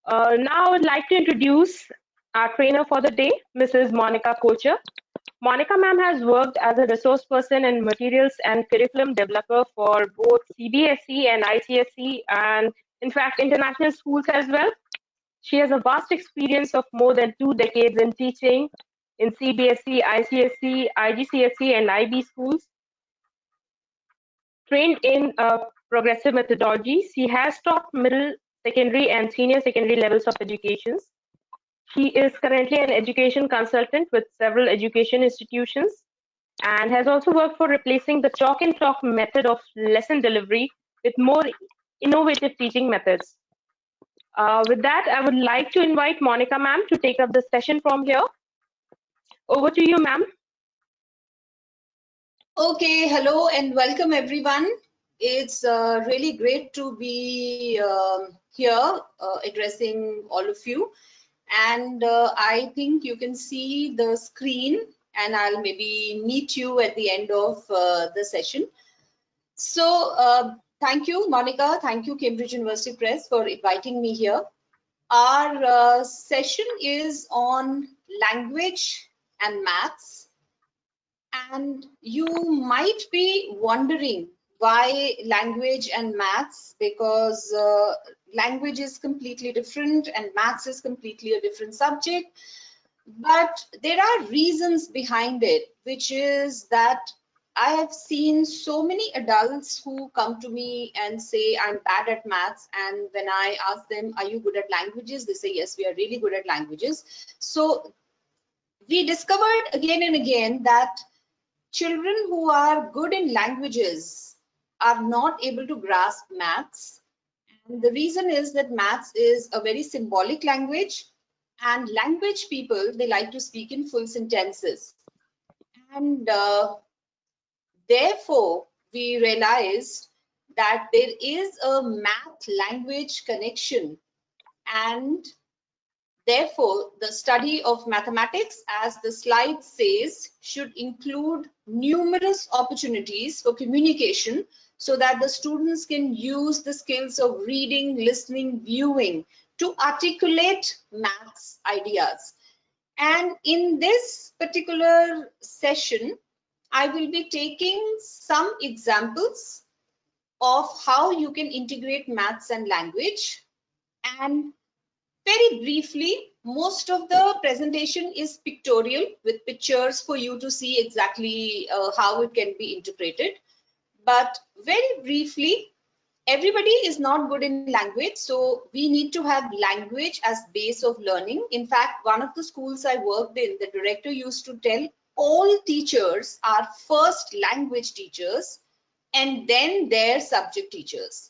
Now I would like to introduce our trainer for the day, Mrs. Monica Kochar. Monica ma'am has worked as a resource person and materials and curriculum developer for both CBSE and ICSE and in fact international schools as well. She has a vast experience of more than 2 decades in teaching in CBSE, ICSE, IGCSE and IB schools. Trained in progressive methodology, she has taught middle, secondary and senior secondary levels of education. She is currently an education consultant with several education institutions and has also worked for replacing the chalk and talk method of lesson delivery with more innovative teaching methods. With that, I would like to invite Monica ma'am to take up the session from here. Over to you, ma'am. Okay, hello and welcome everyone. It's really great to be here addressing all of you. And I think you can see the screen and I'll maybe meet you at the end of the session. So thank you, Monica. Thank you, Cambridge University Press, for inviting me here. Our session is on language and maths. And you might be wondering why language and maths, because language is completely different and maths is completely a different subject. But there are reasons behind it, which is that I have seen so many adults who come to me and say, I'm bad at maths. And when I ask them, are you good at languages? They say, yes, we are really good at languages. So we discovered again and again that children who are good in languages are not able to grasp maths. And the reason is that maths is a very symbolic language, and language people, they like to speak in full sentences. And therefore, we realized that there is a math language connection, and therefore, the study of mathematics, as the slide says, should include numerous opportunities for communication so that the students can use the skills of reading, listening, viewing to articulate maths ideas. And in this particular session, I will be taking some examples of how you can integrate maths and language. And very briefly, most of the presentation is pictorial with pictures for you to see exactly how it can be interpreted. But very briefly, everybody is not good in language, so we need to have language as base of learning. In fact, one of the schools I worked in, the director used to tell all teachers are first language teachers and then their subject teachers.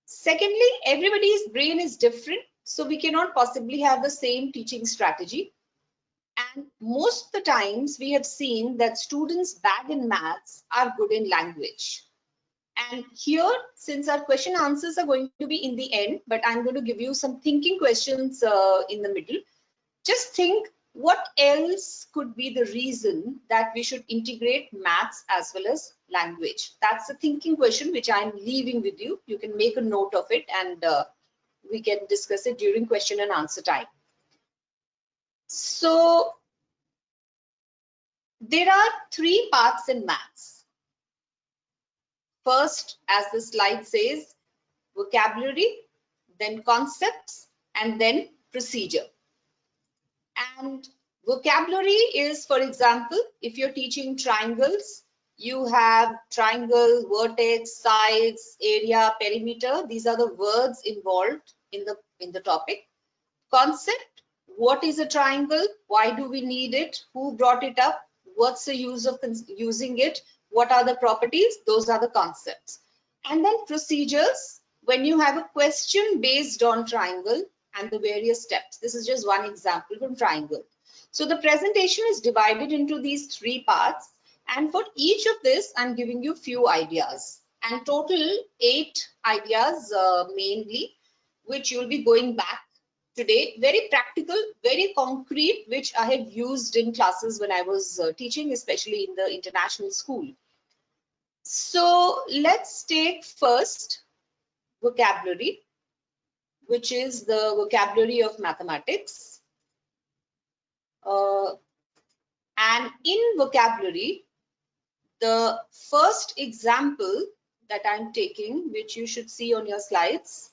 Secondly, everybody's brain is different, so we cannot possibly have the same teaching strategy. And most of the times we have seen that students bad in maths are good in language. And here, since our question answers are going to be in the end, but I'm going to give you some thinking questions in the middle. Just think, what else could be the reason that we should integrate maths as well as language? That's a thinking question which I'm leaving with you. You can make a note of it and we can discuss it during question and answer time. So there are three parts in maths. First, as the slide says, vocabulary, then concepts, and then procedure. And vocabulary is, for example, if you're teaching triangles, you have triangle, vertex, sides, area, perimeter. These are the words involved in the topic. Concept, what is a triangle? Why do we need it? Who brought it up? What's the use of using it? What are the properties? Those are the concepts. And then procedures, when you have a question based on triangle and the various steps. This is just one example from triangle. So the presentation is divided into these three parts. And for each of this, I'm giving you few ideas. And total 8 ideas mainly, which you'll be going back today. Very practical, very concrete, which I have used in classes when I was teaching, especially in the international school. So let's take first vocabulary. which is the vocabulary of mathematics. And in vocabulary, the first example that I'm taking, which you should see on your slides,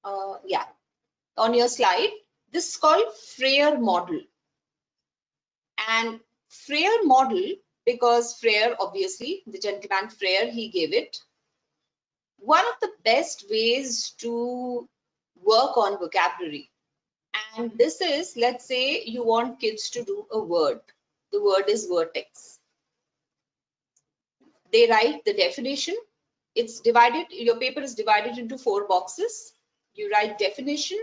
on your slide, this is called Freyer model. And Freyer model, because Freyer, obviously, the gentleman Freyer, he gave it. One of the best ways to work on vocabulary. And this is, let's say you want kids to do a word. The word is vertex. They write the definition. It's divided, your paper is divided into 4 boxes. You write definition.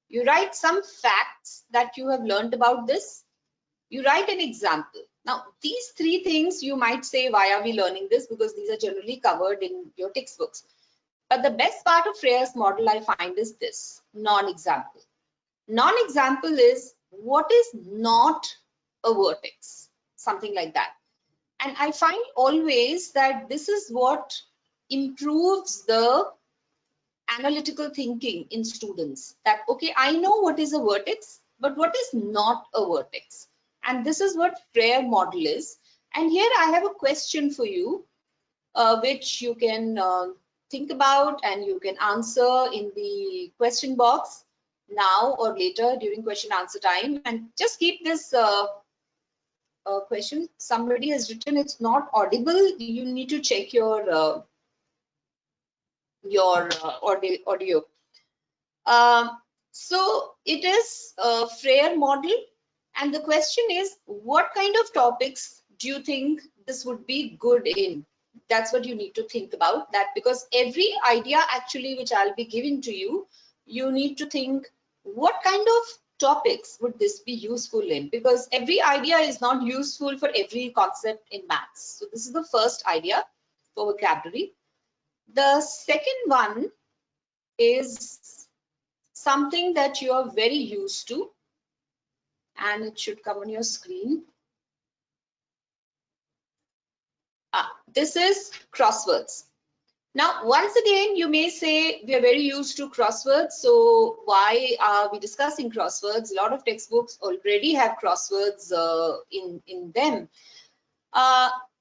You write some facts that you have learned about this. You write an example. Now, these 3 things you might say, why are we learning this? Because these are generally covered in your textbooks. But the best part of Freyer's model I find is this, non-example. Non-example is what is not a vertex, something like that. And I find always that this is what improves the analytical thinking in students, that, okay, I know what is a vertex, but what is not a vertex? And this is what Freyer model is. And here I have a question for you, which you can think about and you can answer in the question box now or later during question answer time. And just keep this question. Somebody has written it's not audible. You need to check your audio. So it is a Freyer model, and the question is, what kind of topics do you think this would be good in? That's what you need to think about, that because every idea actually which I'll be giving to you, you need to think what kind of topics would this be useful in, because every idea is not useful for every concept in maths. So this is the first idea for vocabulary. The second one is something that you are very used to, and it should come on your screen. This is crosswords. Now, once again, you may say we are very used to crosswords, so why are we discussing crosswords? A lot of textbooks already have crosswords in them.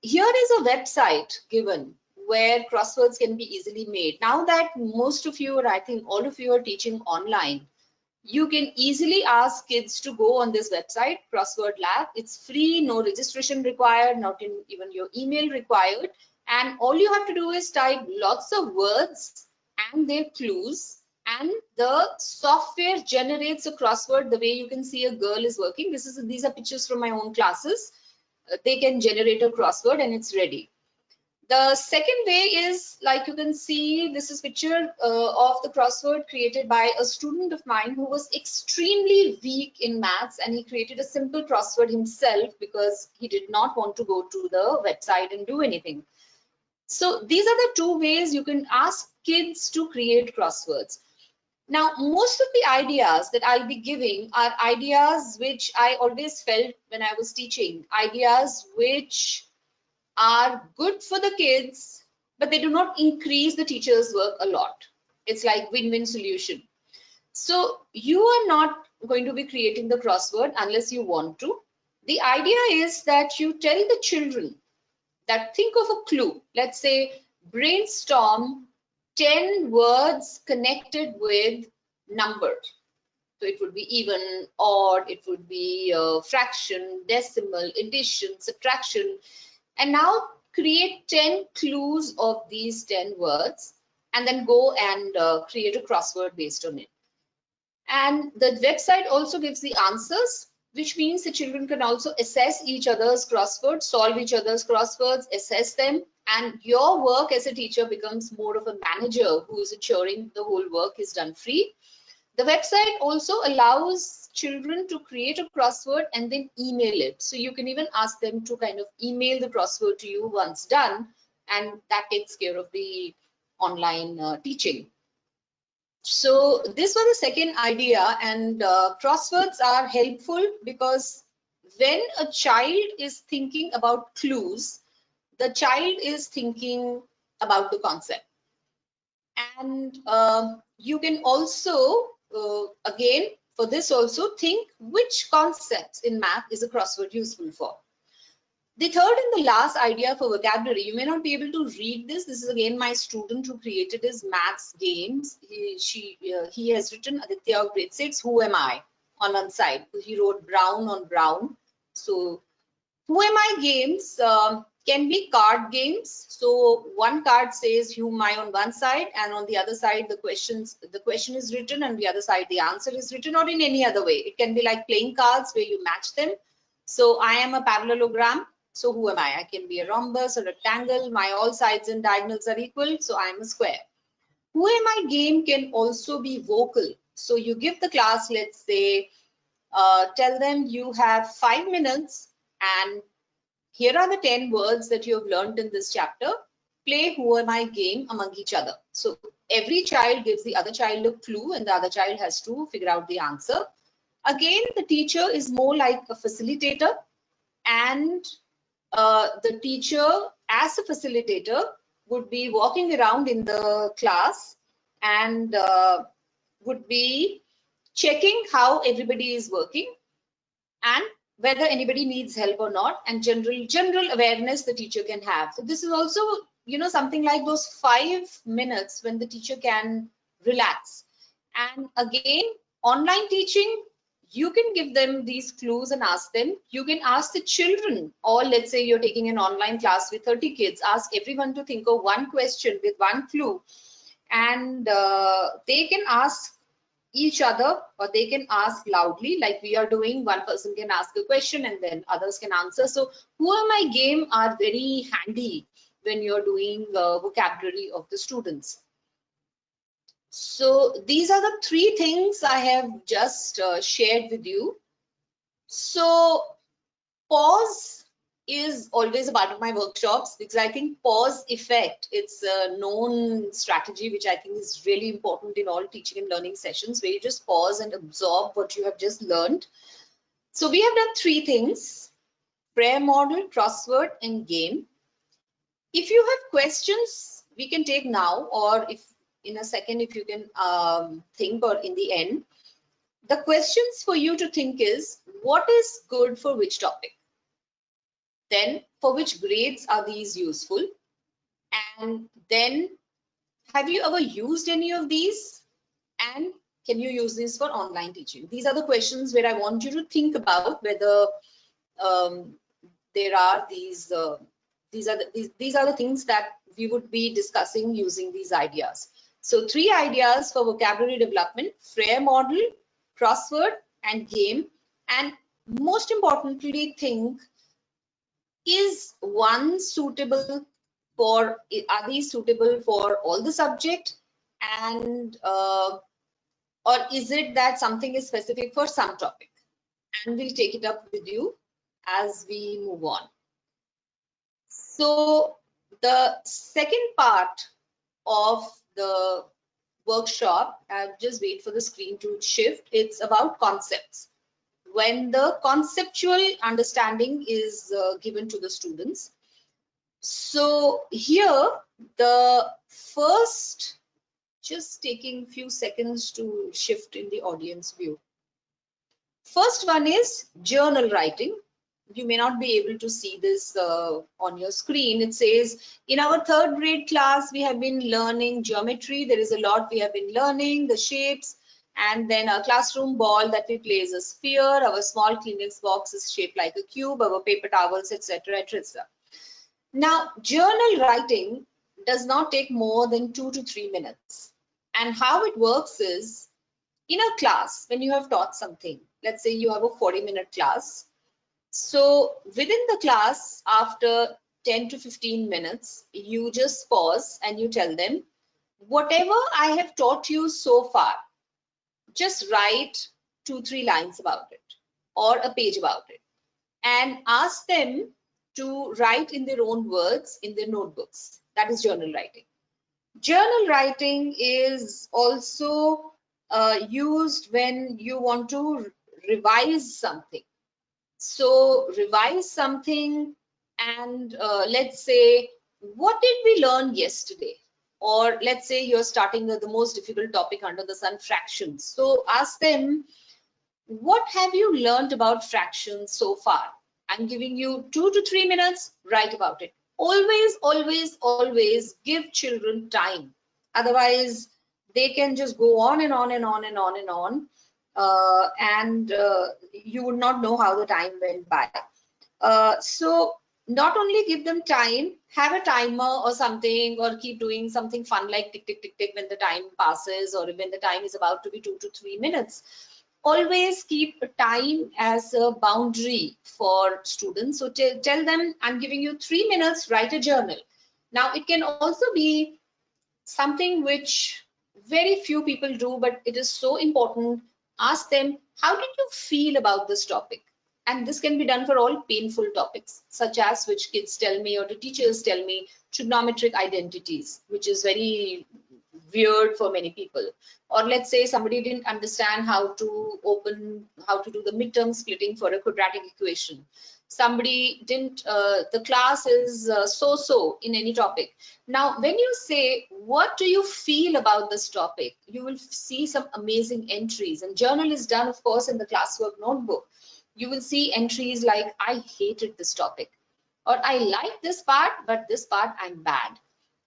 Here is a website given where crosswords can be easily made. Now that most of you, or I think all of you, are teaching online, you can easily ask kids to go on this website, Crossword Lab. It's free, no registration required, not even your email required. And all you have to do is type lots of words and their clues, and the software generates a crossword the way you can see a girl is working. These are pictures from my own classes. They can generate a crossword and it's ready. The second way is, like you can see, this is picture of the crossword created by a student of mine who was extremely weak in maths, and he created a simple crossword himself because he did not want to go to the website and do anything. So these are the 2 ways you can ask kids to create crosswords. Now, most of the ideas that I'll be giving are ideas which I always felt when I was teaching, ideas which are good for the kids, but they do not increase the teacher's work a lot. It's like win-win solution. So you are not going to be creating the crossword unless you want to. The idea is that you tell the children that think of a clue. Let's say brainstorm 10 words connected with numbers. So it would be even, odd, it would be fraction, decimal, addition, subtraction. And now create 10 clues of these 10 words and then go and create a crossword based on it. And the website also gives the answers, which means the children can also assess each other's crosswords, solve each other's crosswords, assess them, and your work as a teacher becomes more of a manager who is ensuring the whole work is done free. The website also allows children to create a crossword and then email it. So you can even ask them to kind of email the crossword to you once done, and that takes care of the online teaching. So this was the second idea, and crosswords are helpful because when a child is thinking about clues, the child is thinking about the concept. And you can also, again, for this also, think which concepts in math is a crossword useful for. The third and the last idea for vocabulary, you may not be able to read this. This is again my student who created his maths games. He has written Aditya of grade 6, who am I, on one side. He wrote brown on brown. So who am I games can be card games. So one card says who am I on one side, and on the other side the question is written, and the other side the answer is written, or in any other way. It can be like playing cards where you match them. So I am a parallelogram. So who am I? I can be a rhombus or a rectangle. My all sides and diagonals are equal. So I am a square. Who am I game can also be vocal. So you give the class, let's say, tell them you have 5 minutes and here are the 10 words that you have learned in this chapter. Play who am I game among each other. So every child gives the other child a clue and the other child has to figure out the answer. Again, the teacher is more like a facilitator, and the teacher as a facilitator would be walking around in the class and would be checking how everybody is working and whether anybody needs help or not, and general awareness the teacher can have. So this is also, you know, something like those 5 minutes when the teacher can relax. And again, online teaching, you can give them these clues and ask them. You can ask the children, or let's say you're taking an online class with 30 kids, ask everyone to think of one question with one clue, and they can ask each other, or they can ask loudly like we are doing. One person can ask a question and then others can answer. So who am I game are very handy when you're doing vocabulary of the students. So these are the 3 things I have just shared with you. So pause is always a part of my workshops because I think pause effect, it's a known strategy which I think is really important in all teaching and learning sessions, where you just pause and absorb what you have just learned. So we have done 3 things: prayer model, crossword, and game. If you have questions, we can take now, or if in a second, if you can think, or in the end. The questions for you to think is, what is good for which topic? Then for which grades are these useful? And then have you ever used any of these? And can you use this for online teaching? These are the questions where I want you to think about whether there are these are the things that we would be discussing using these ideas. So 3 ideas for vocabulary development: prayer model, crossword, and game. And most importantly, think, is one suitable for, are these suitable for all the subject, and or is it that something is specific for some topic? And we'll take it up with you as we move on. So the second part of the workshop, I'll just wait for the screen to shift, it's about concepts. When the conceptual understanding is given to the students. So here, the first, just taking few seconds to shift in the audience view. First one is journal writing. You may not be able to see this on your screen. It says, in our 3rd grade class, we have been learning geometry. There is a lot we have been learning, the shapes, and then our classroom ball that we play is a sphere. Our small Kleenex box is shaped like a cube, our paper towels, etc., etc. Now, journal writing does not take more than 2 to 3 minutes. And how it works is, in a class, when you have taught something, let's say you have a 40-minute class. So within the class, after 10 to 15 minutes, you just pause and you tell them, whatever I have taught you so far, just write 2-3 lines about it or a page about it, and ask them to write in their own words in their notebooks. That is journal writing. Journal writing is also used when you want to revise something. So revise something, and let's say, what did we learn yesterday? or let's say you're starting with the most difficult topic under the sun, fractions. So ask them, what have you learned about fractions so far? I'm giving you 2 to 3 minutes, write about it. Always, always, always give children time. Otherwise, they can just go on and on and on and on and on, and you would not know how the time went by. So not only give them time, have a timer or something, or keep doing something fun like tick, tick, tick, tick when the time passes, or when the time is about to be 2 to 3 minutes. Always keep time as a boundary for students. So tell them, I'm giving you 3 minutes, write a journal. Now, it can also be something which very few people do, but it is so important. Ask them, how did you feel about this topic? And this can be done for all painful topics, such as which kids tell me or the teachers tell me, trigonometric identities, which is very weird for many people. Or let's say somebody didn't understand how to do the midterm splitting for a quadratic equation. Somebody didn't, the class is so-so in any topic. Now, when you say, what do you feel about this topic? You will see some amazing entries, and journal is done, of course, in the classwork notebook. You will see entries like, I hated this topic, or I like this part, but this part I'm bad.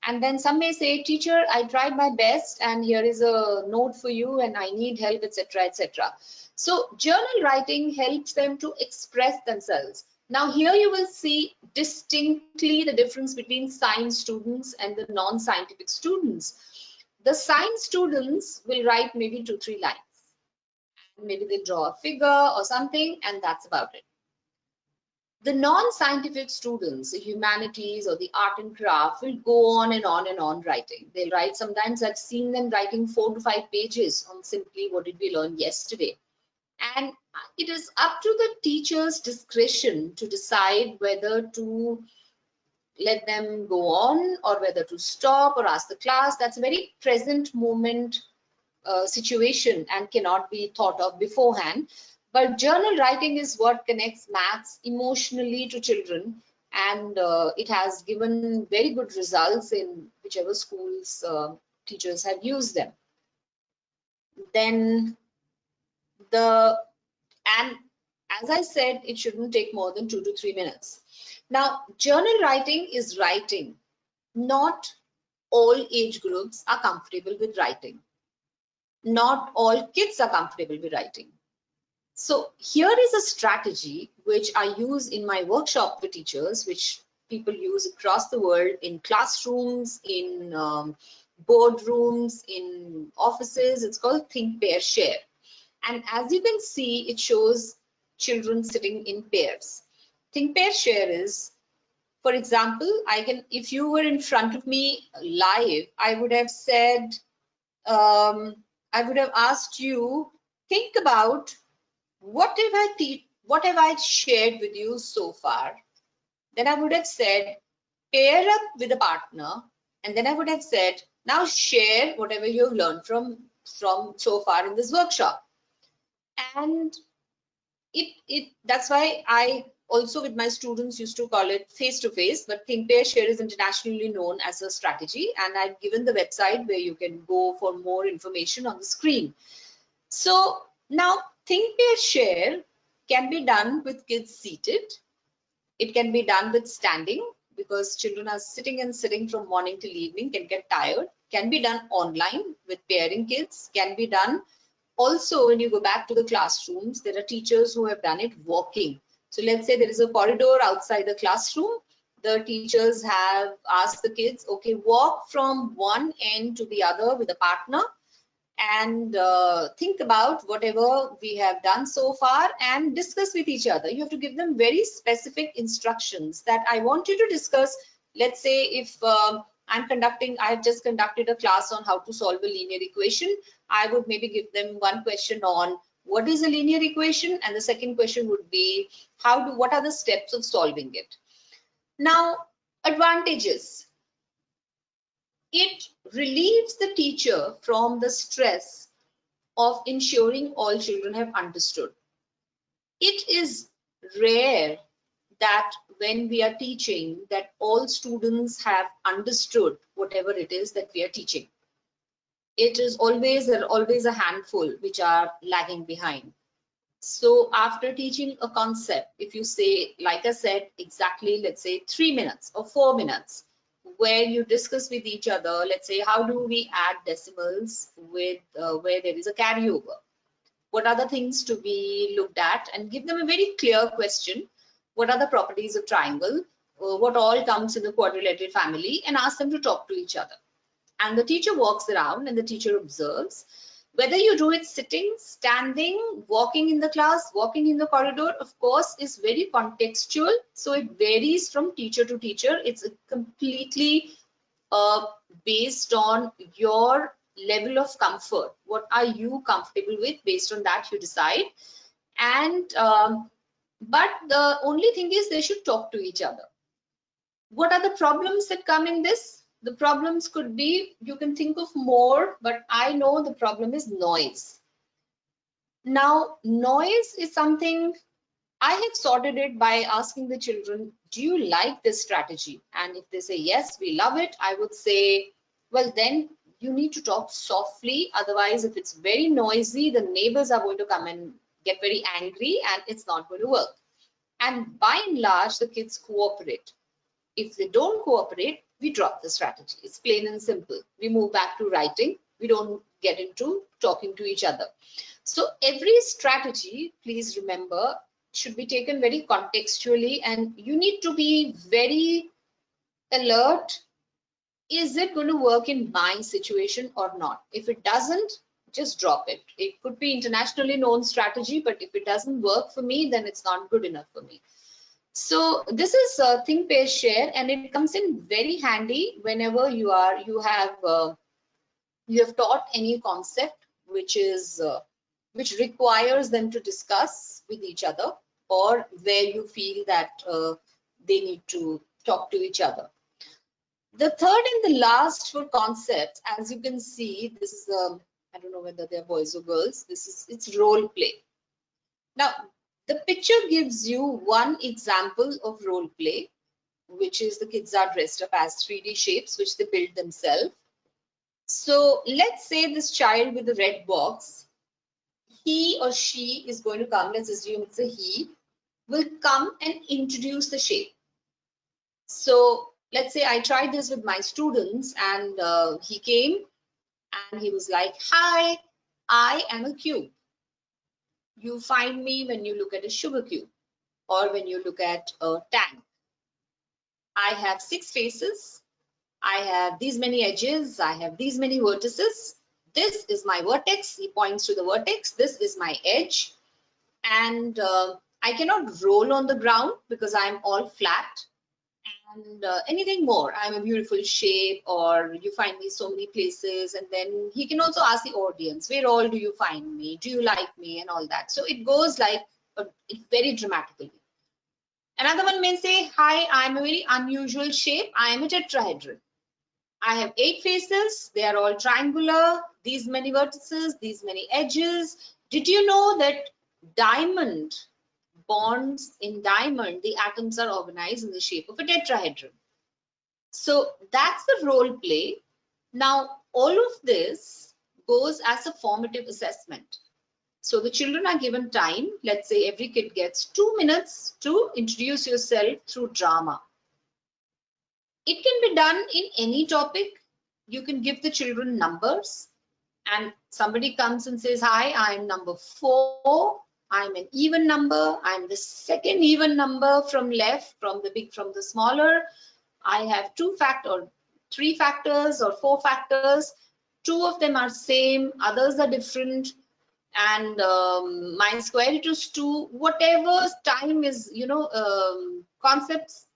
And then some may say, teacher, I tried my best and here is a note for you and I need help, etc., etc. So journal writing helps them to express themselves. Now here you will see distinctly the difference between science students and the non-scientific students. The science students will write maybe 2-3 lines. Maybe they draw a figure or something, and that's about it. The non-scientific students, the humanities or the art and craft, will go on and on and on writing. They'll write, sometimes I've seen them writing 4 to 5 pages on simply what did we learn yesterday. And it is up to the teacher's discretion to decide whether to let them go on or whether to stop or ask the class. That's a very present moment situation and cannot be thought of beforehand. But journal writing is what connects maths emotionally to children, and it has given very good results in whichever schools teachers have used them. Then and as I said, it shouldn't take more than 2 to 3 minutes. Now, journal writing is writing. Not all age groups are comfortable with writing. Not all kids are comfortable with writing. So here is a strategy which I use in my workshop for teachers, which people use across the world in classrooms, in boardrooms, in offices. It's called Think, Pair, Share. And as you can see, it shows children sitting in pairs. Think, Pair, Share is, for example, if you were in front of me live, I would have said, I would have asked you, think about what have I shared with you so far. Then I would have said, pair up with a partner, and then I would have said, now share whatever you've learned from so far in this workshop. And that's why I also with my students used to call it face-to-face, but Think, Pair, Share is internationally known as a strategy, and I've given the website where you can go for more information on the screen. So now Think, Pair, Share can be done with kids seated. It can be done with standing, because children are sitting and sitting from morning till evening, can get tired. Can be done online with pairing kids. Can be done also when you go back to the classrooms. There are teachers who have done it walking. So let's say there is a corridor outside the classroom. The teachers have asked the kids, okay, walk from one end to the other with a partner, and think about whatever we have done so far and discuss with each other. You have to give them very specific instructions that I want you to discuss. Let's say if I have just conducted a class on how to solve a linear equation, I would maybe give them one question on what is a linear equation, and the second question would be what are the steps of solving it. Now, advantages. It relieves the teacher from the stress of ensuring all children have understood. It is rare that when we are teaching, that all students have understood whatever it is that we are teaching. It is always a handful which are lagging behind. So after teaching a concept, if you say, like I said, exactly, let's say 3 minutes or 4 minutes, where you discuss with each other, let's say, how do we add decimals with where there is a carryover? What are the things to be looked at? And give them a very clear question. What are the properties of triangle? What all comes in the quadrilateral family? And ask them to talk to each other. And the teacher walks around and the teacher observes. Whether you do it sitting, standing, walking in the class, walking in the corridor, of course, is very contextual. So it varies from teacher to teacher. It's completely based on your level of comfort. What are you comfortable with? Based on that, you decide. And but the only thing is they should talk to each other. What are the problems that come in this? The problems could be, you can think of more, but I know the problem is noise. Now, noise is something I have sorted it by asking the children, do you like this strategy? And if they say, yes, we love it, I would say, well, then you need to talk softly. Otherwise, if it's very noisy, the neighbors are going to come and get very angry and it's not going to work. And by and large, the kids cooperate. If they don't cooperate, we drop the strategy. It's plain and simple. We move back to writing. We don't get into talking to each other. So every strategy, please remember, should be taken very contextually, and you need to be very alert. Is it going to work in my situation or not? If it doesn't, just drop it. It could be internationally known strategy, but if it doesn't work for me, then it's not good enough for me. So this is think, pair, share, and it comes in very handy whenever you have taught any concept which requires them to discuss with each other, or where you feel that they need to talk to each other. The third and the last for concepts, as you can see, this is I don't know whether they're boys or girls. It's role play. Now, the picture gives you one example of role play, which is the kids are dressed up as 3D shapes, which they build themselves. So let's say this child with the red box, he or she is going to come, let's assume it's a he, will come and introduce the shape. So let's say I tried this with my students, and he came and he was like, hi, I am a cube. You find me when you look at a sugar cube or when you look at a tank. I have 6 faces. I have these many edges. I have these many vertices. This is my vertex. He points to the vertex. This is my edge. And I cannot roll on the ground because I'm all flat. And anything more, I'm a beautiful shape, or you find me so many places. And then he can also ask the audience, where all do you find me? Do you like me? And all that. So it goes like very dramatically. Another one may say, hi, I'm a very unusual shape. I am a tetrahedron. I have 8 faces. They are all triangular. These many vertices, these many edges. Did you know that diamond bonds in diamond, the atoms are organized in the shape of a tetrahedron? So that's the role play. Now, all of this goes as a formative assessment. So the children are given time. Let's say every kid gets 2 minutes to introduce yourself through drama. It can be done in any topic. You can give the children numbers, and somebody comes and says, hi, I'm number 4. I'm an even number. I'm the second even number from left, from the big, from the smaller. I have 2 factors, or 3 factors, or 4 factors. 2 of them are same, others are different. And my square root is 2. Whatever time is, concepts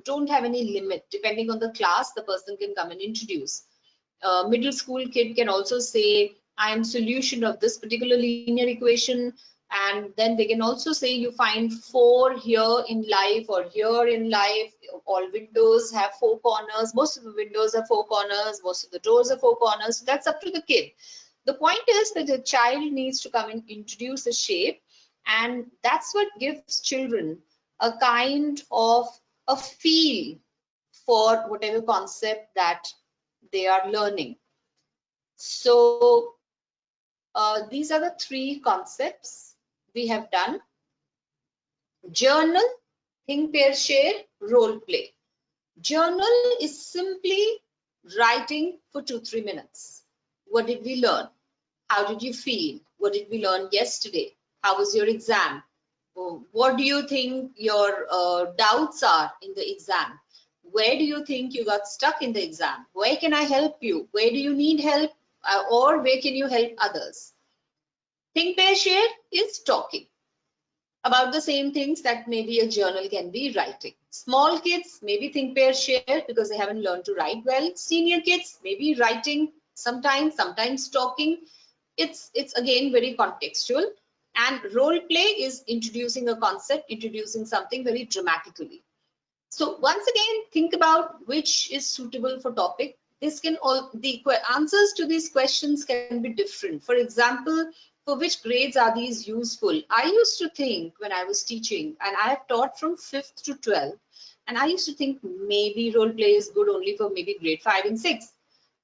don't have any limit. Depending on the class, the person can come and introduce. Middle school kid can also say, I am solution of this particular linear equation. And then they can also say, you find 4 here in life or here in life. All windows have 4 corners. Most of the windows have 4 corners. Most of the doors have 4 corners. So that's up to the kid. The point is that the child needs to come and introduce a shape, and that's what gives children a kind of a feel for whatever concept that they are learning. So these are the three concepts we have done: journal, think, pair, share, role play. Journal is simply writing for 2-3 minutes. What did we learn? How did you feel? What did we learn yesterday? How was your exam? What do you think your doubts are in the exam? Where do you think you got stuck in the exam? Where can I help you? Where do you need help? Or where can you help others? Think, pair, share is talking about the same things that maybe a journal can be writing. Small kids maybe think, pair, share because they haven't learned to write well. Senior kids maybe writing sometimes talking. It's again very contextual. And role play is introducing a concept, introducing something very dramatically. So once again, think about which is suitable for topic. This can all the answers to these questions can be different. For example, for which grades are these useful? I used to think when I was teaching, and I have taught from 5th to 12th, and I used to think maybe role play is good only for maybe grade 5 and 6.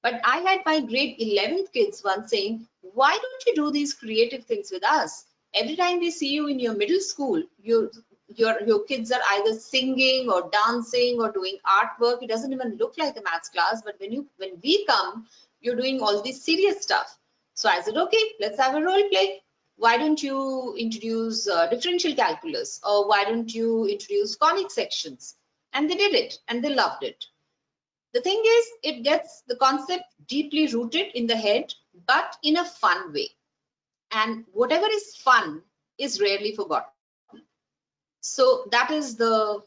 But I had my grade 11th kids once saying, why don't you do these creative things with us? Every time we see you in your middle school, your kids are either singing or dancing or doing artwork. It doesn't even look like a maths class, but when we come, you're doing all this serious stuff. So I said, okay, let's have a role play. Why don't you introduce differential calculus, or why don't you introduce conic sections? And they did it, and they loved it. The thing is, it gets the concept deeply rooted in the head, but in a fun way. And whatever is fun is rarely forgotten. So that is the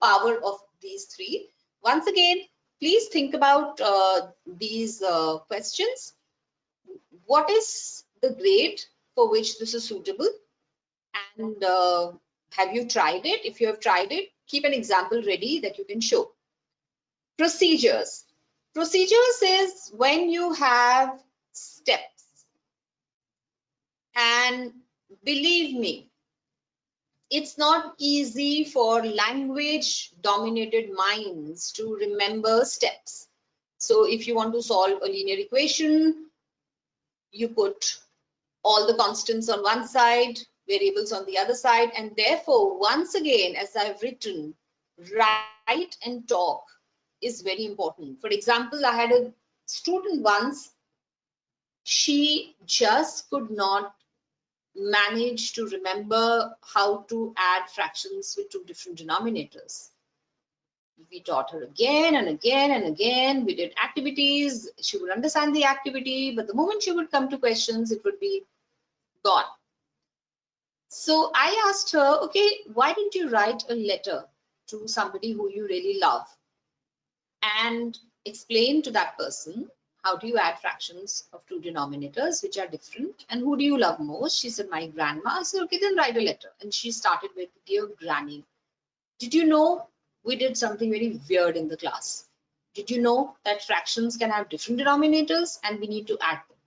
power of these three. Once again, please think about these questions. What is the grade for which this is suitable? And have you tried it? If you have tried it, keep an example ready that you can show. Procedures. Procedures is when you have steps. And believe me, it's not easy for language dominated minds to remember steps. So if you want to solve a linear equation, you put all the constants on one side, variables on the other side, and therefore, once again, as I've written, write and talk is very important. For example, I had a student once, she just could not manage to remember how to add fractions with two different denominators. We taught her again and again and again. We did activities. She would understand the activity, but the moment she would come to questions, it would be gone. So I asked her, okay, why didn't you write a letter to somebody who you really love and explain to that person how do you add fractions of two denominators which are different, and who do you love most? She said, my grandma. I said, okay, then write a letter. And she started with, dear granny, did you know we did something very weird in the class? Did you know that fractions can have different denominators and we need to add them?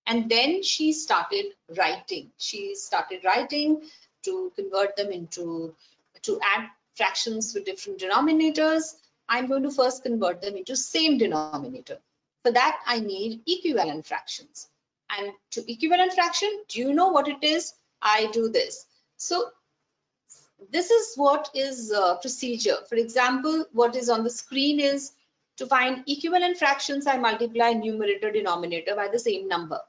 And then she started writing. She started writing to convert them into, to add fractions with different denominators. I'm going to first convert them into same denominator. For that, I need equivalent fractions. And to equivalent fraction, do you know what it is? I do this. So this is what is procedure. For example, what is on the screen is to find equivalent fractions, I multiply numerator denominator by the same number.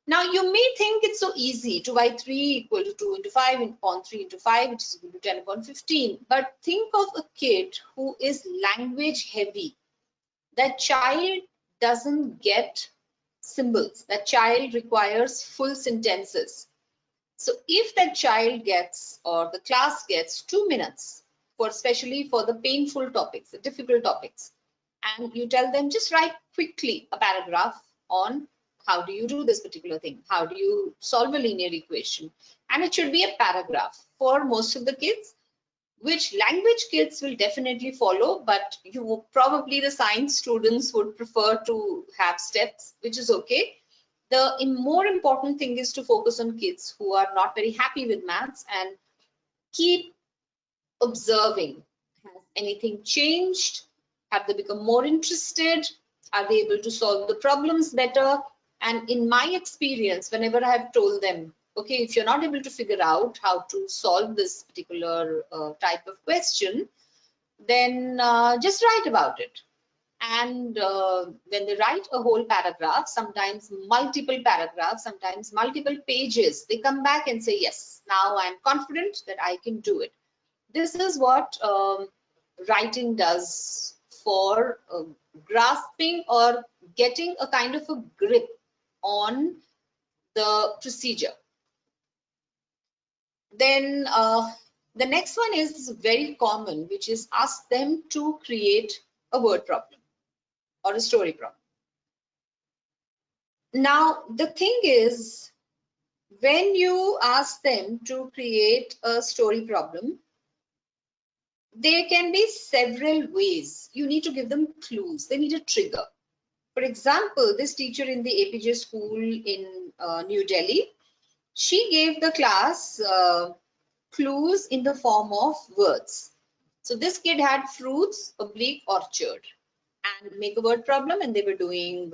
Now you may think it's so easy to write 3 equal to 2 into 5 upon 3 into 5, which is equal to 10 upon 15. But think of a kid who is language heavy. That child doesn't get symbols. That child requires full sentences. So if that child gets, or the class gets 2 minutes for, especially for the painful topics, the difficult topics, and you tell them just write quickly a paragraph on how do you do this particular thing? How do you solve a linear equation? And it should be a paragraph for most of the kids, which language kids will definitely follow, but you probably, the science students would prefer to have steps, which is okay. The more important thing is to focus on kids who are not very happy with maths and keep observing. Has anything changed? Have they become more interested? Are they able to solve the problems better? And in my experience, whenever I have told them, okay, if you're not able to figure out how to solve this particular type of question, then just write about it. And when they write a whole paragraph, sometimes multiple paragraphs, sometimes multiple pages, they come back and say, yes, now I'm confident that I can do it. This is what writing does for grasping or getting a kind of a grip on the procedure. Then the next one is very common, which is ask them to create a word problem or a story problem. Now, the thing is, when you ask them to create a story problem, there can be several ways. You need to give them clues. They need a trigger. For example, this teacher in the APJ school in New Delhi, she gave the class clues in the form of words. So this kid had fruits, oblique, orchard, and make a word problem, and they were doing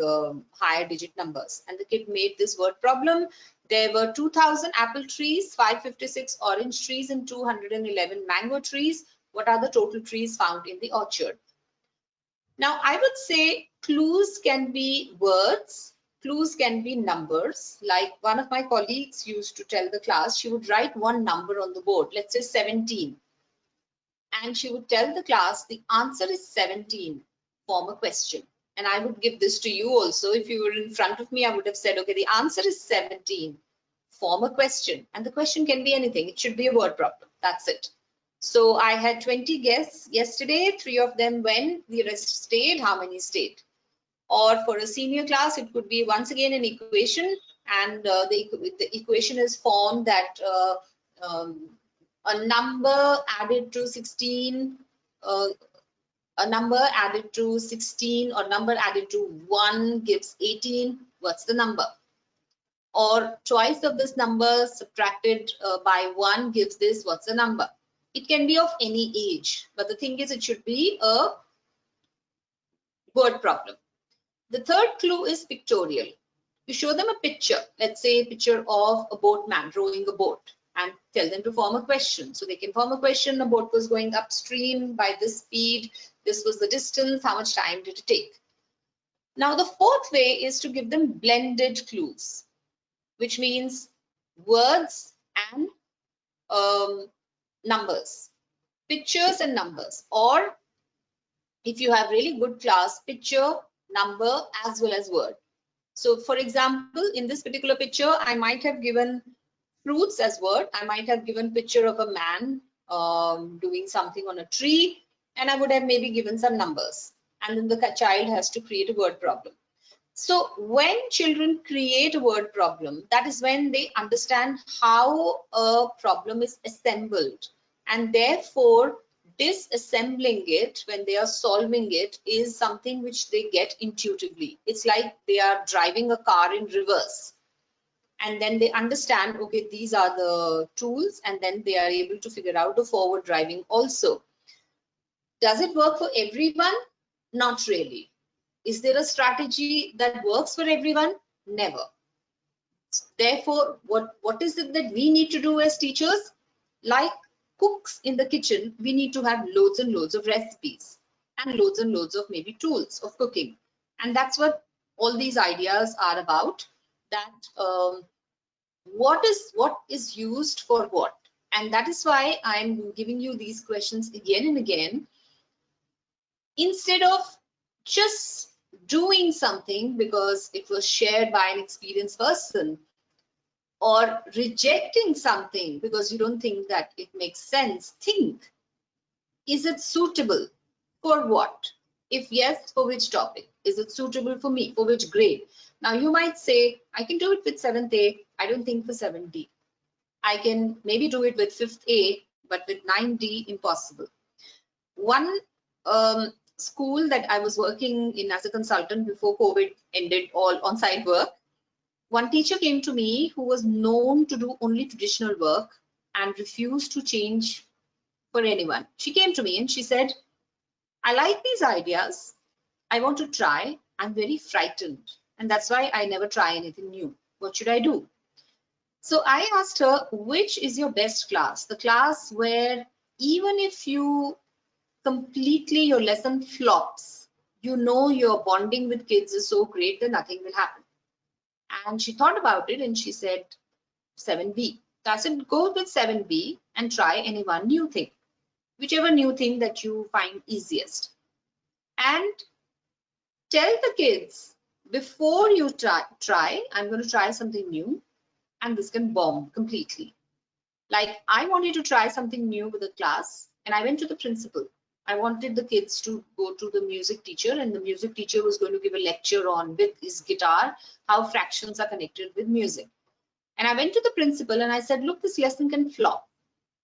higher digit numbers. And the kid made this word problem. There were 2,000 apple trees, 556 orange trees, and 211 mango trees. What are the total trees found in the orchard? Now, I would say clues can be words, clues can be numbers. Like one of my colleagues used to tell the class, she would write one number on the board, let's say 17. And she would tell the class, the answer is 17, form a question. And I would give this to you also. If you were in front of me, I would have said, okay, the answer is 17, form a question. And the question can be anything. It should be a word problem. That's it. So I had 20 guests yesterday. 3 of them went, the rest stayed. How many stayed? Or for a senior class, it could be once again an equation. And the equation is formed that a number added to 16, a number added to 16 or number added to 1 gives 18. What's the number? Or twice of this number subtracted by 1 gives this. What's the number? It can be of any age, but the thing is it should be a word problem. The third clue is pictorial. You show them a picture, let's say a picture of a boatman rowing a boat, and tell them to form a question. So they can form a question, a boat was going upstream by this speed, this was the distance, how much time did it take? Now the fourth way is to give them blended clues, which means words and numbers, pictures and numbers, or if you have really good class, picture, number as well as word. So for example, in this particular picture, I might have given fruits as word. I might have given picture of a man doing something on a tree, and I would have maybe given some numbers. And then the child has to create a word problem. So when children create a word problem, that is when they understand how a problem is assembled, and therefore disassembling it when they are solving it is something which they get intuitively. It's like they are driving a car in reverse, and then they understand, okay, these are the tools, and then they are able to figure out the forward driving also. Does it work for everyone? Not really. Is there a strategy that works for everyone? Never. Therefore, what is it that we need to do as teachers? Like cooks in the kitchen, we need to have loads and loads of recipes and loads of maybe tools of cooking. And that's what all these ideas are about, that what is used for what. And that is why I'm giving you these questions again and again. Instead of just doing something because it was shared by an experienced person, or rejecting something because you don't think that it makes sense, think, is it suitable for what? If yes, for which topic? Is it suitable for me? For which grade? Now you might say, I can do it with 7th A. I don't think for 7D. I can maybe do it with 5th A, but with 9D, impossible. One school that I was working in as a consultant before COVID ended all on-site work, one teacher came to me who was known to do only traditional work and refused to change for anyone. She came to me and she said, I like these ideas. I want to try. I'm very frightened. And that's why I never try anything new. What should I do? So I asked her, which is your best class? The class where even if you completely your lesson flops, you know your bonding with kids is so great that nothing will happen. And she thought about it and she said 7B. So I said, go with 7B and try any one new thing, whichever new thing that you find easiest. And tell the kids, before you try, I'm going to try something new and this can bomb completely. Like I wanted to try something new with the class and I went to the principal. I wanted the kids to go to the music teacher and the music teacher was going to give a lecture on with his guitar, how fractions are connected with music. And I went to the principal and I said, look, this lesson can flop.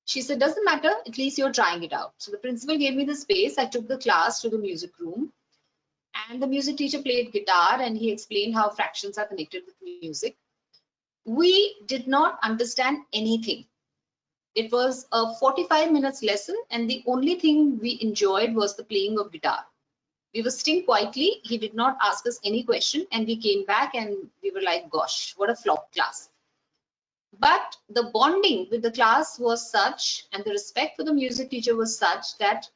She said, doesn't matter, at least you're trying it out. So the principal gave me the space. I took the class to the music room and the music teacher played guitar and he explained how fractions are connected with music. We did not understand anything. It was a 45 minutes lesson and the only thing we enjoyed was the playing of guitar. We were sitting quietly. He did not ask us any question and we came back and we were like, gosh, what a flop class. But the bonding with the class was such and the respect for the music teacher was such that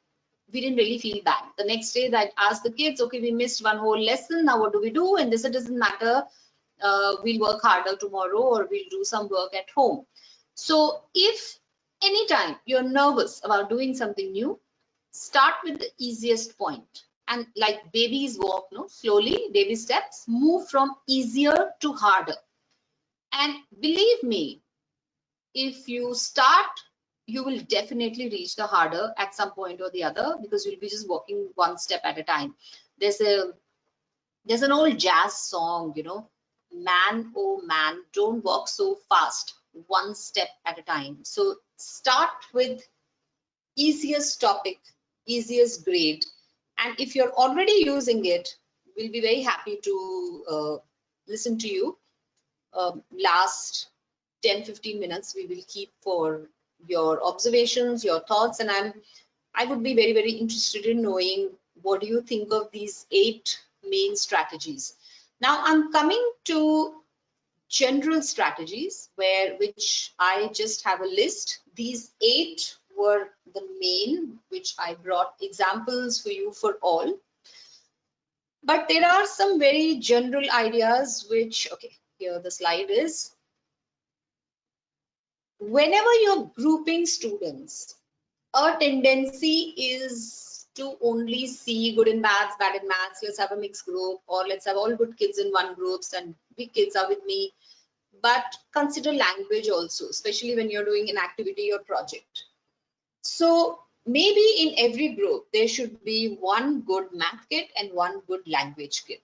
we didn't really feel bad. The next day I asked the kids, okay, we missed one whole lesson. Now what do we do? And they said, it doesn't matter. We'll work harder tomorrow or we'll do some work at home. So if anytime you're nervous about doing something new, start with the easiest point. And like babies walk, no, slowly, baby steps, move from easier to harder. And believe me, if you start, you will definitely reach the harder at some point or the other because you'll be just walking one step at a time. There's an old jazz song, you know, man, oh man, don't walk so fast, one step at a time. So start with easiest topic, easiest grade. And if you're already using it, we'll be very happy to listen to you. Last 10-15 minutes we will keep for your observations, your thoughts, and I would be very, very interested in knowing what do you think of these 8 main strategies. Now I'm coming to general strategies which I just have a list. These 8 were the main, which I brought examples for you for all. But there are some very general ideas which, okay, here the slide is. Whenever you're grouping students, a tendency is to only see good in maths, bad in maths, let's have a mixed group, or let's have all good kids in one group and weak kids are with me. But consider language also, especially when you're doing an activity or project. So maybe in every group, there should be one good math kid and one good language kid.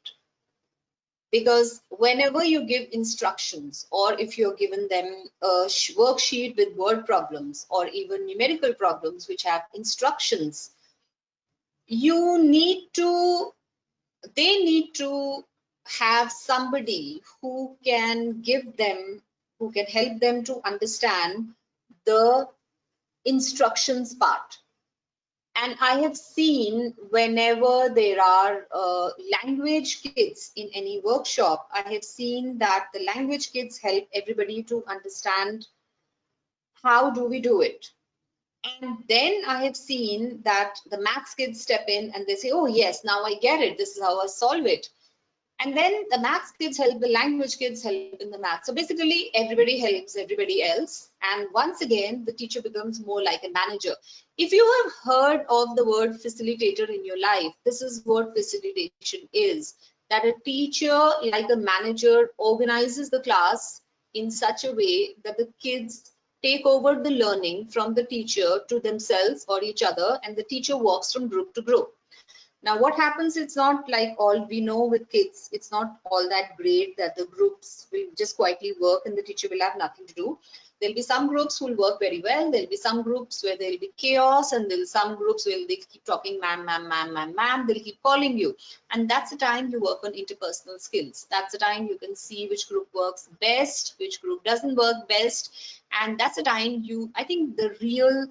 Because whenever you give instructions or if you're given them a worksheet with word problems or even numerical problems which have instructions, they need to have somebody who can help them to understand the instructions part. And I have seen whenever there are language kids in any workshop, I have seen that the language kids help everybody to understand how do we do it. And then I have seen that the maths kids step in and they say, oh yes, now I get it. This is how I solve it. And then the maths kids help the language kids help in the math. So basically everybody helps everybody else. And once again, the teacher becomes more like a manager. If you have heard of the word facilitator in your life, this is what facilitation is. That a teacher, like a manager, organizes the class in such a way that the kids take over the learning from the teacher to themselves or each other, and the teacher walks from group to group. Now, what happens, it's not like all we know with kids, it's not all that great that the groups will just quietly work and the teacher will have nothing to do. There'll be some groups who will work very well. There'll be some groups where there'll be chaos, and there'll be some groups where they keep talking, ma'am, ma'am, ma'am, ma'am, ma'am. They'll keep calling you. And that's the time you work on interpersonal skills. That's the time you can see which group works best, which group doesn't work best. And that's the time I think the real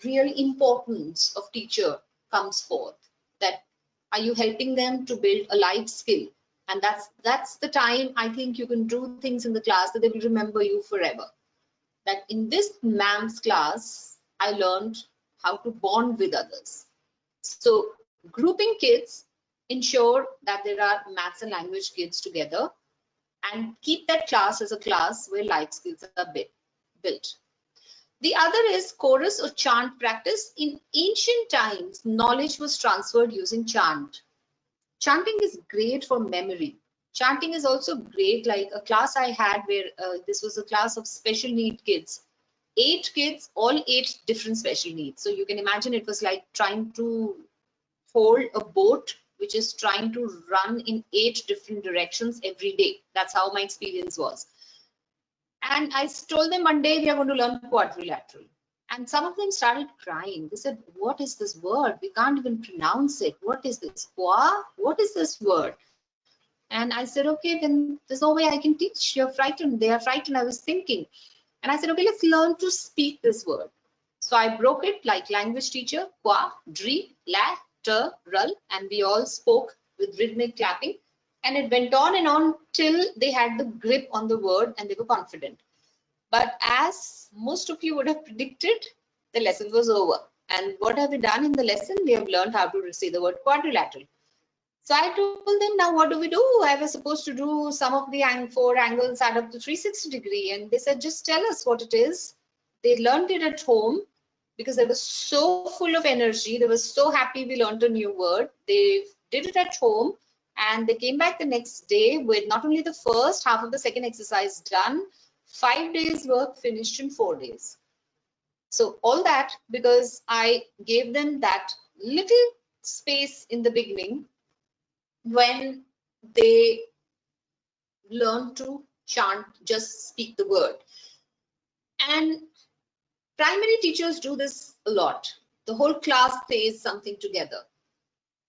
real importance of teacher comes forth. That are you helping them to build a life skill? And that's the time I think you can do things in the class that they will remember you forever. That in this ma'am's class, I learned how to bond with others. So grouping kids ensure that there are maths and language kids together, and keep that class as a class where life skills are built. The other is chorus or chant practice. In ancient times, knowledge was transferred using chant. Chanting is great for memory. Chanting is also great, like a class I had where this was a class of special need kids. 8 kids, all 8 different special needs. So you can imagine it was like trying to hold a boat which is trying to run in 8 different directions every day. That's how my experience was. And I told them one day we are going to learn quadrilateral. And some of them started crying. They said, what is this word? We can't even pronounce it. What is this? Qua? What is this word? And I said, okay, then there's no way I can teach. You're frightened. They are frightened. I was thinking. And I said, okay, let's learn to speak this word. So I broke it like language teacher, qua, dri, la, ter, ral, and we all spoke with rhythmic clapping. And it went on and on till they had the grip on the word and they were confident. But as most of you would have predicted, the lesson was over. And what have we done in the lesson? We have learned how to say the word quadrilateral. So I told them, now what do we do? I was supposed to do some of the 4 angles add up to 360 degree. And they said, just tell us what it is. They learned it at home because they were so full of energy. They were so happy we learned a new word. They did it at home and they came back the next day with not only the first half of the second exercise done, 5 days work finished in 4 days. So all that because I gave them that little space in the beginning when they learn to chant, just speak the word. And primary teachers do this a lot. The whole class says something together.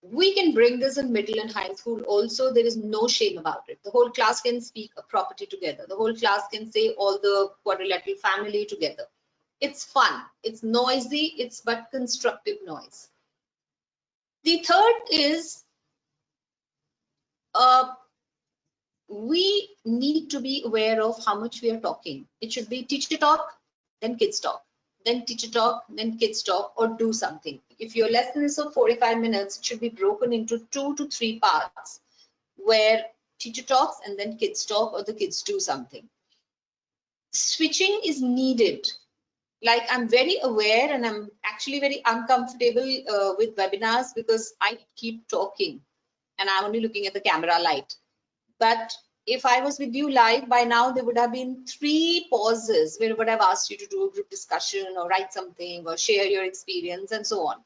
We can bring this in middle and high school also. There is no shame about it. The whole class can speak a property together. The whole class can say all the quadrilateral family together. It's fun. It's noisy. It's but constructive noise. The third is we need to be aware of how much we are talking. It should be teacher talk, then kids talk, then teacher talk, then kids talk, or do something. If your lesson is of 45 minutes, it should be broken into 2 to 3 parts where teacher talks and then kids talk or the kids do something. Switching is needed. Like I'm very aware and I'm actually very uncomfortable with webinars because I keep talking and I'm only looking at the camera light. But if I was with you live by now, there would have been 3 pauses where I would have asked you to do a group discussion or write something or share your experience and so on.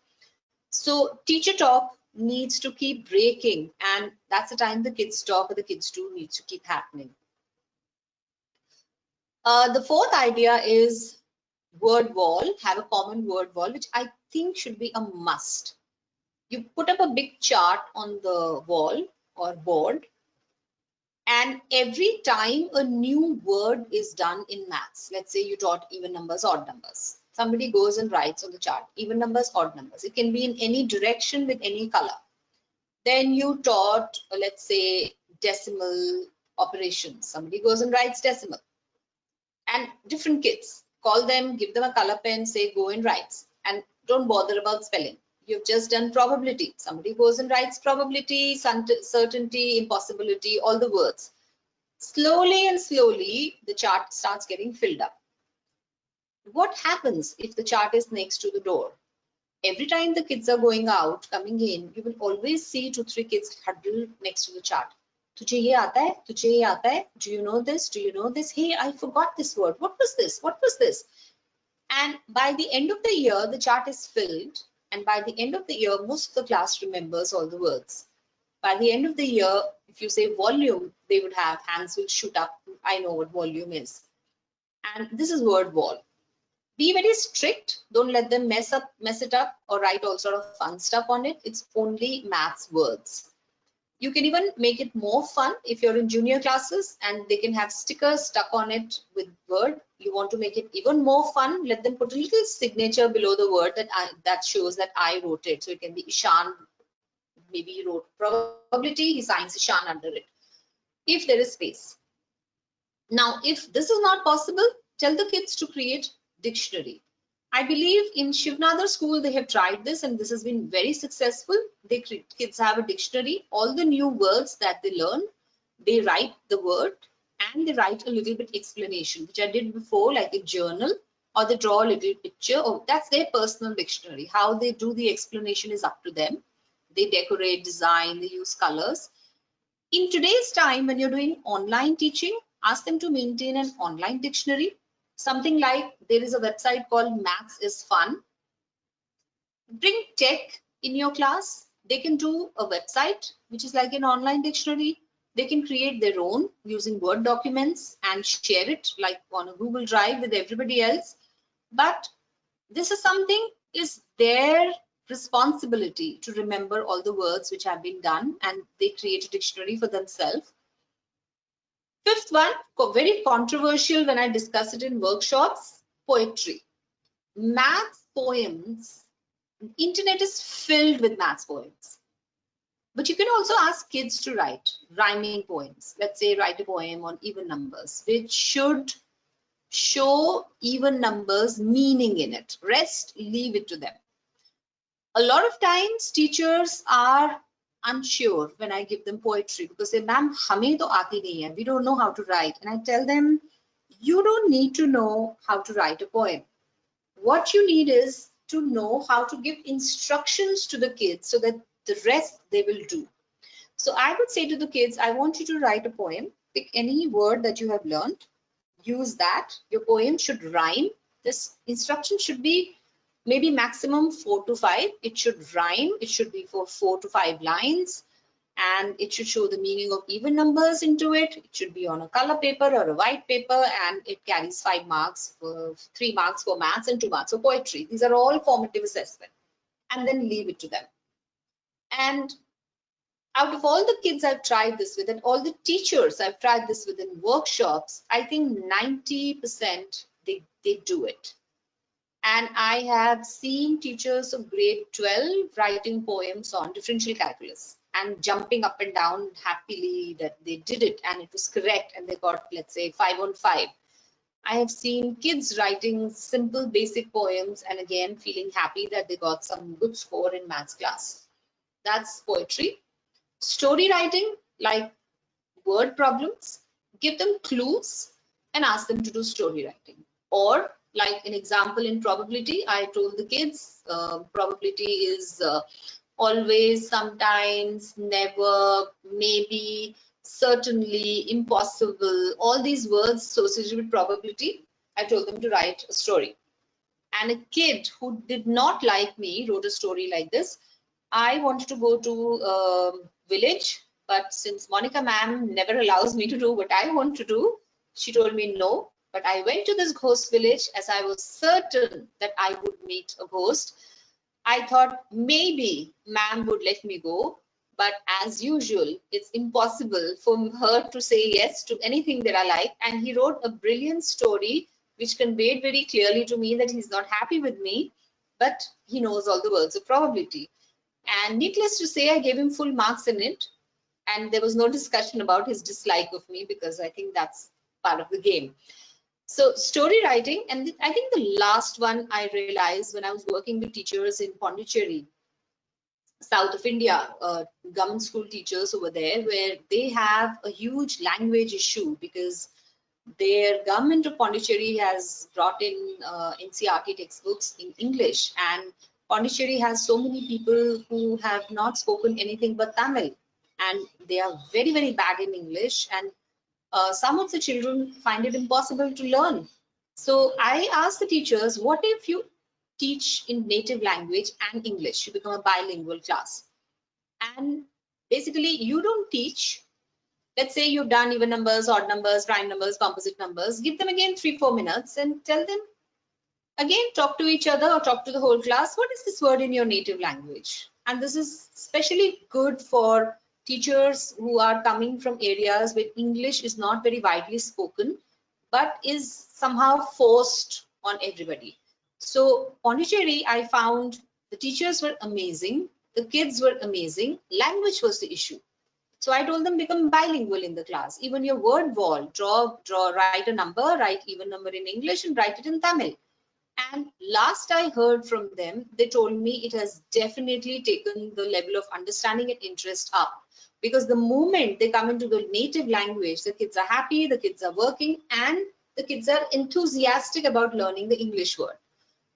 So teacher talk needs to keep breaking, and that's the time the kids talk or the kids do needs to keep happening. The fourth idea is word wall, have a common word wall, which I think should be a must. You put up a big chart on the wall or board, and every time a new word is done in maths, let's say you taught even numbers, odd numbers, somebody goes and writes on the chart, even numbers, odd numbers. It can be in any direction with any color. Then you taught, let's say, decimal operations. Somebody goes and writes decimal. And different kids, call them, give them a color pen, say, go and write. And don't bother about spelling. You've just done probability. Somebody goes and writes probability, certainty, impossibility, all the words. Slowly and slowly, the chart starts getting filled up. What happens if the chart is next to the door? Every time the kids are going out, coming in, you will always see 2-3 kids huddled next to the chart. Tujhe ye aata hai? Tujhe ye aata hai? Do you know this? Do you know this? Hey, I forgot this word. What was this? What was this? And by the end of the year, the chart is filled. And by the end of the year, most of the class remembers all the words. By the end of the year, if you say volume, they would have hands will shoot up. I know what volume is. And this is word wall. Be very strict. Don't let them mess it up or write all sort of fun stuff on it. It's only maths words. You can even make it more fun if you're in junior classes and they can have stickers stuck on it with word. You want to make it even more fun, let them put a little signature below the word that shows that I wrote it. So it can be Ishan, maybe he wrote probability, he signs Ishan under it, if there is space. Now, if this is not possible, tell the kids to create dictionary. I believe in Shivnadar school, they have tried this and this has been very successful. Kids have a dictionary, all the new words that they learn, they write the word and they write a little bit explanation, which I did before, like a journal, or they draw a little picture. Oh, that's their personal dictionary. How they do the explanation is up to them. They decorate, design, they use colors. In today's time, when you're doing online teaching, ask them to maintain an online dictionary. Something like, there is a website called Maths is Fun. Bring tech in your class. They can do a website, which is like an online dictionary. They can create their own using Word documents and share it like on a Google Drive with everybody else. But this is something is their responsibility to remember all the words which have been done, and they create a dictionary for themselves. Fifth one, very controversial when I discuss it in workshops, poetry. Maths poems, internet is filled with maths poems. But you can also ask kids to write rhyming poems. Let's say write a poem on even numbers, which should show even numbers meaning in it. Rest, leave it to them. A lot of times teachers are unsure when I give them poetry because they, ma'am, hame to aati nahi hai. We don't know how to write. And I tell them, you don't need to know how to write a poem. What you need is to know how to give instructions to the kids so that the rest they will do. So I would say to the kids, I want you to write a poem. Pick any word that you have learned. Use that. Your poem should rhyme. This instruction should be maybe maximum 4 to 5. It should rhyme. It should be for 4 to 5 lines. And it should show the meaning of even numbers into it. It should be on a color paper or a white paper, and it carries 5 marks, 3 marks for maths and 2 marks for poetry. These are all formative assessment. And then leave it to them. And out of all the kids I've tried this with, and all the teachers I've tried this with in workshops, I think 90% they do it. And I have seen teachers of grade 12 writing poems on differential calculus and jumping up and down happily that they did it and it was correct and they got, let's say, 5 on 5. I have seen kids writing simple basic poems and again feeling happy that they got some good score in maths class. That's poetry. Story writing, like word problems, give them clues and ask them to do story writing. Or like an example in probability, I told the kids probability is always, sometimes, never, maybe, certainly, impossible, all these words associated with probability. I told them to write a story. And a kid who did not like me wrote a story like this. I wanted to go to a village, but since Monica ma'am never allows me to do what I want to do, she told me no. But I went to this ghost village as I was certain that I would meet a ghost. I thought maybe ma'am would let me go, but as usual, it's impossible for her to say yes to anything that I like. And he wrote a brilliant story which conveyed very clearly to me that he's not happy with me, but he knows all the words of probability. And needless to say, I gave him full marks in it. And there was no discussion about his dislike of me because I think that's part of the game. So story writing, and I think the last one I realized when I was working with teachers in Pondicherry, south of India, government school teachers over there, where they have a huge language issue because their government of Pondicherry has brought in NCERT textbooks in English, and Pondicherry has so many people who have not spoken anything but Tamil, and they are very, very bad in English, and some of the children find it impossible to learn. So I asked the teachers, what if you teach in native language and English? You become a bilingual class. And basically, you don't teach. Let's say you've done even numbers, odd numbers, prime numbers, composite numbers. Give them again 3-4 minutes and tell them, again, talk to each other or talk to the whole class. What is this word in your native language? And this is especially good for teachers who are coming from areas where English is not very widely spoken, but is somehow forced on everybody. So Pondicherry, I found the teachers were amazing, the kids were amazing, language was the issue. So I told them become bilingual in the class. Even your word wall, write a number, write even number in English and write it in Tamil. And last I heard from them, they told me it has definitely taken the level of understanding and interest up. Because the moment they come into the native language, the kids are happy, the kids are working, and the kids are enthusiastic about learning the English word.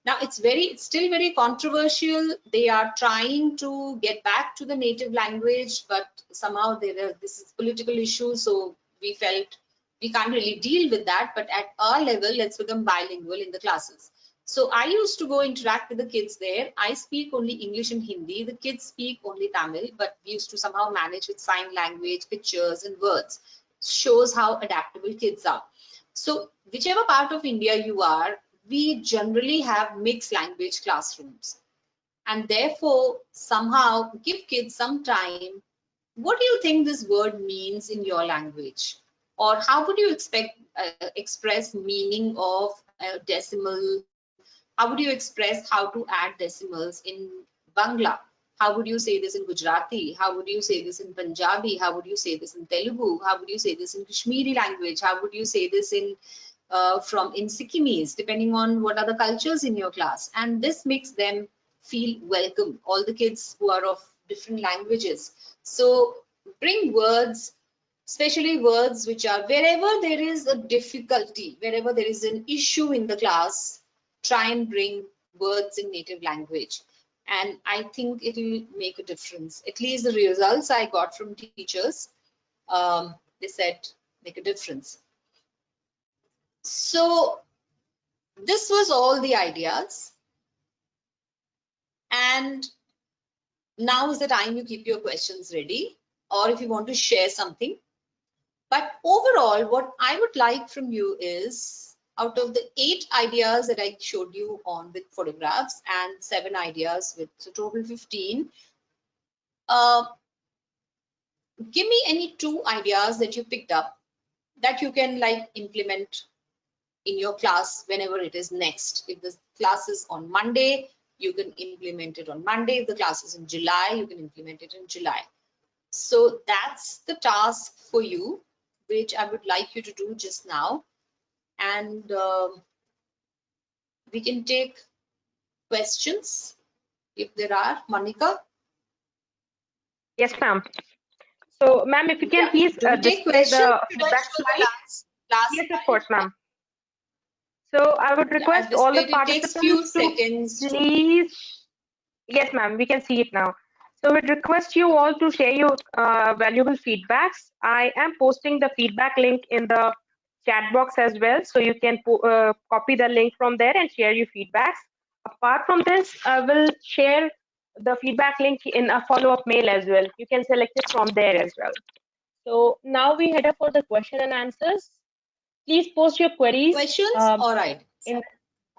Now it's still very controversial. They are trying to get back to the native language, but somehow this is political issue. So we felt we can't really deal with that. But at our level, let's become bilingual in the classes. So I used to go interact with the kids there. I speak only English and Hindi. The kids speak only Tamil, but we used to somehow manage with sign language, pictures, and words. Shows how adaptable kids are. So whichever part of India you are, we generally have mixed language classrooms, and therefore somehow give kids some time. What do you think this word means in your language, or how would you express meaning of a decimal? How would you express how to add decimals in Bangla? How would you say this in Gujarati? How would you say this in Punjabi? How would you say this in Telugu? How would you say this in Kashmiri language? How would you say this in Sikkimese, depending on what are the cultures in your class? And this makes them feel welcome, all the kids who are of different languages. So bring words, especially words which are, wherever there is a difficulty, wherever there is an issue in the class, try and bring words in native language. And I think it will make a difference. At least the results I got from teachers, they said make a difference. So this was all the ideas. And now is the time you keep your questions ready, or if you want to share something. But overall, what I would like from you is, out of the 8 ideas that I showed you on with photographs and 7 ideas with so total 15, give me any 2 ideas that you picked up that you can like implement in your class whenever it is next. If the class is on Monday, you can implement it on Monday. If the class is in July, you can implement it in July. So that's the task for you, which I would like you to do just now. And we can take questions if there are. Monica? Yes, ma'am. So, ma'am, if you can please take display questions. the feedback slide. Yes, of course, ma'am. So I would request all the participants to please. Yes, ma'am, we can see it now. So we'd request you all to share your valuable feedbacks. I am posting the feedback link in the chat box as well, so you can copy the link from there and share your feedbacks. Apart from this, I will share the feedback link in a follow-up mail as well. You can select it from there as well. So now we head up for the question and answers. Please post your queries. Questions or ideas?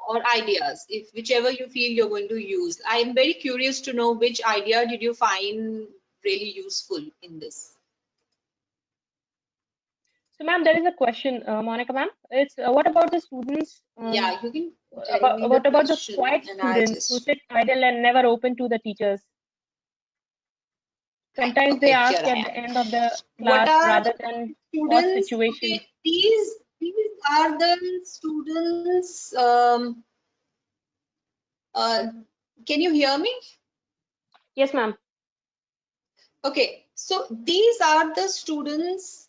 Or ideas, if whichever you feel you're going to use. I am very curious to know which idea did you find really useful in this. So, ma'am, there is a question, Monica, ma'am. It's what about the students? Yeah, you can. What about the quiet students who sit idle and never open to the teachers? Sometimes they ask at the end of the class rather than what situation. Okay, these are the students. Can you hear me? Yes, ma'am. Okay, so these are the students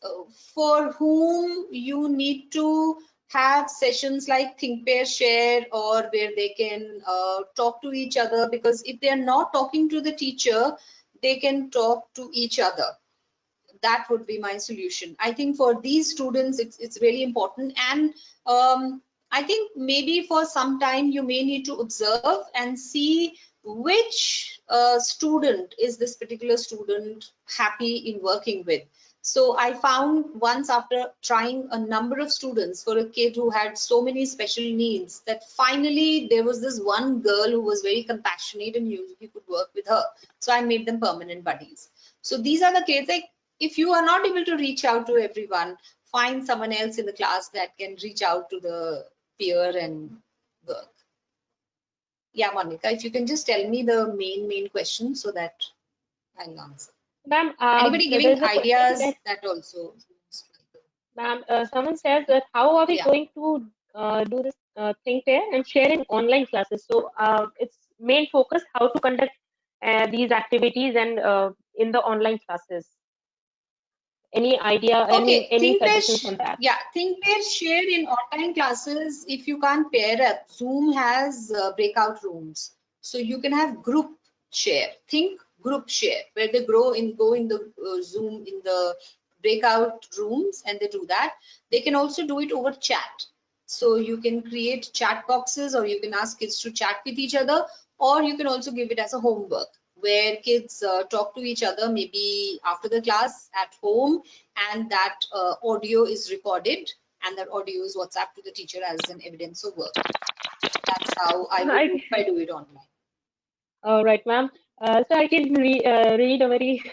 for whom you need to have sessions like Think, Pair, Share, or where they can talk to each other, because if they are not talking to the teacher, they can talk to each other. That would be my solution. I think for these students, it's really important. And I think maybe for some time you may need to observe and see which student is this particular student happy in working with. So I found once, after trying a number of students for a kid who had so many special needs, that finally there was this one girl who was very compassionate and you could work with her. So I made them permanent buddies. So these are the kids, like if you are not able to reach out to everyone, find someone else in the class that can reach out to the peer and work. Yeah, Monica, if you can just tell me the main question so that I'll answer. Ma'am, Anybody giving there's a question ideas, that also. ma'am, someone says that how are we Yeah. going to do this thing there and share in online classes? So its main focus how to conduct these activities and in the online classes. Any idea? Okay, Any suggestions on that? yeah, think pair share in online classes. If you can't pair up, Zoom has breakout rooms, so you can have group share. Think group share, where they go in the Zoom in the breakout rooms, and they do that. They can also do it over chat. So you can create chat boxes, or you can ask kids to chat with each other, or you can also give it as a homework, where kids talk to each other maybe after the class at home, and that audio is recorded, and that audio is WhatsApp to the teacher as an evidence of work. That's how I would Right. do if I do it online. All right, ma'am. So I can read a very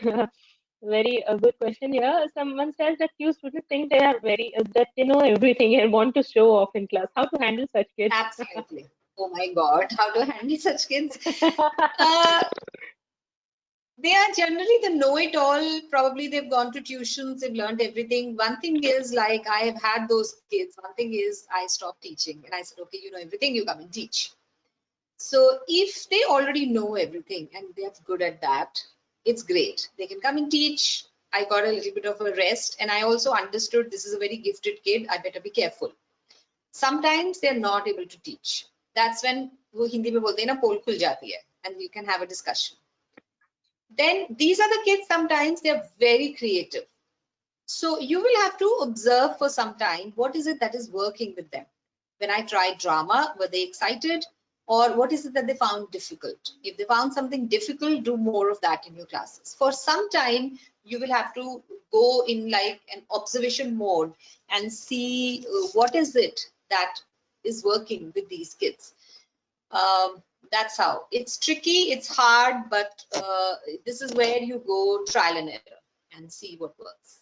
very good question here. Someone says that few students think they are very that they know everything and want to show off in class. How to handle such kids? Absolutely. Oh my God, how to handle such kids? Uh, they are generally the know-it-all. Probably they've gone to tuitions, they've learned everything. One thing is, like, I have had those kids. One thing is, I stopped teaching and I said, okay, you know everything, you come and teach. So if they already know everything and they're good at that, it's great. They can come and teach. I got a little bit of a rest, and I also understood this is a very gifted kid. I better be careful. Sometimes they're not able to teach. That's when वो हिंदी में बोलते हैं ना पोल खुल जाती है, and you can have a discussion. Then these are the kids, sometimes they're very creative. So you will have to observe for some time what is it that is working with them. When I tried drama, were they excited? Or what is it that they found difficult? If they found something difficult, do more of that in your classes. For some time, you will have to go in like an observation mode and see what is it that is working with these kids. That's how. It's tricky, it's hard, but this is where you go trial and error and see what works.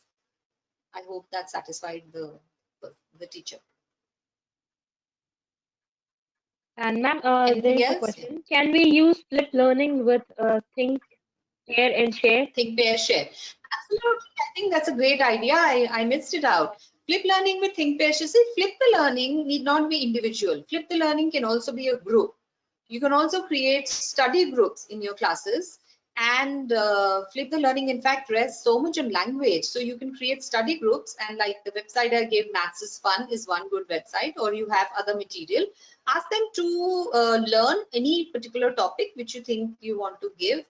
I hope that satisfied the teacher. And ma'am, there Anything is a else? question. Can we use flipped learning with think, pair, and share? Think, pair, share. Absolutely. I think that's a great idea. I missed it out. Flip learning with think, pair, share. See, flip the learning need not be individual. Flip the learning can also be a group. You can also create study groups in your classes, and flip the learning in fact rests so much on language, so you can create study groups, and like the website I gave, Maths is Fun, is one good website, or you have other material. Ask them to learn any particular topic which you think you want to give,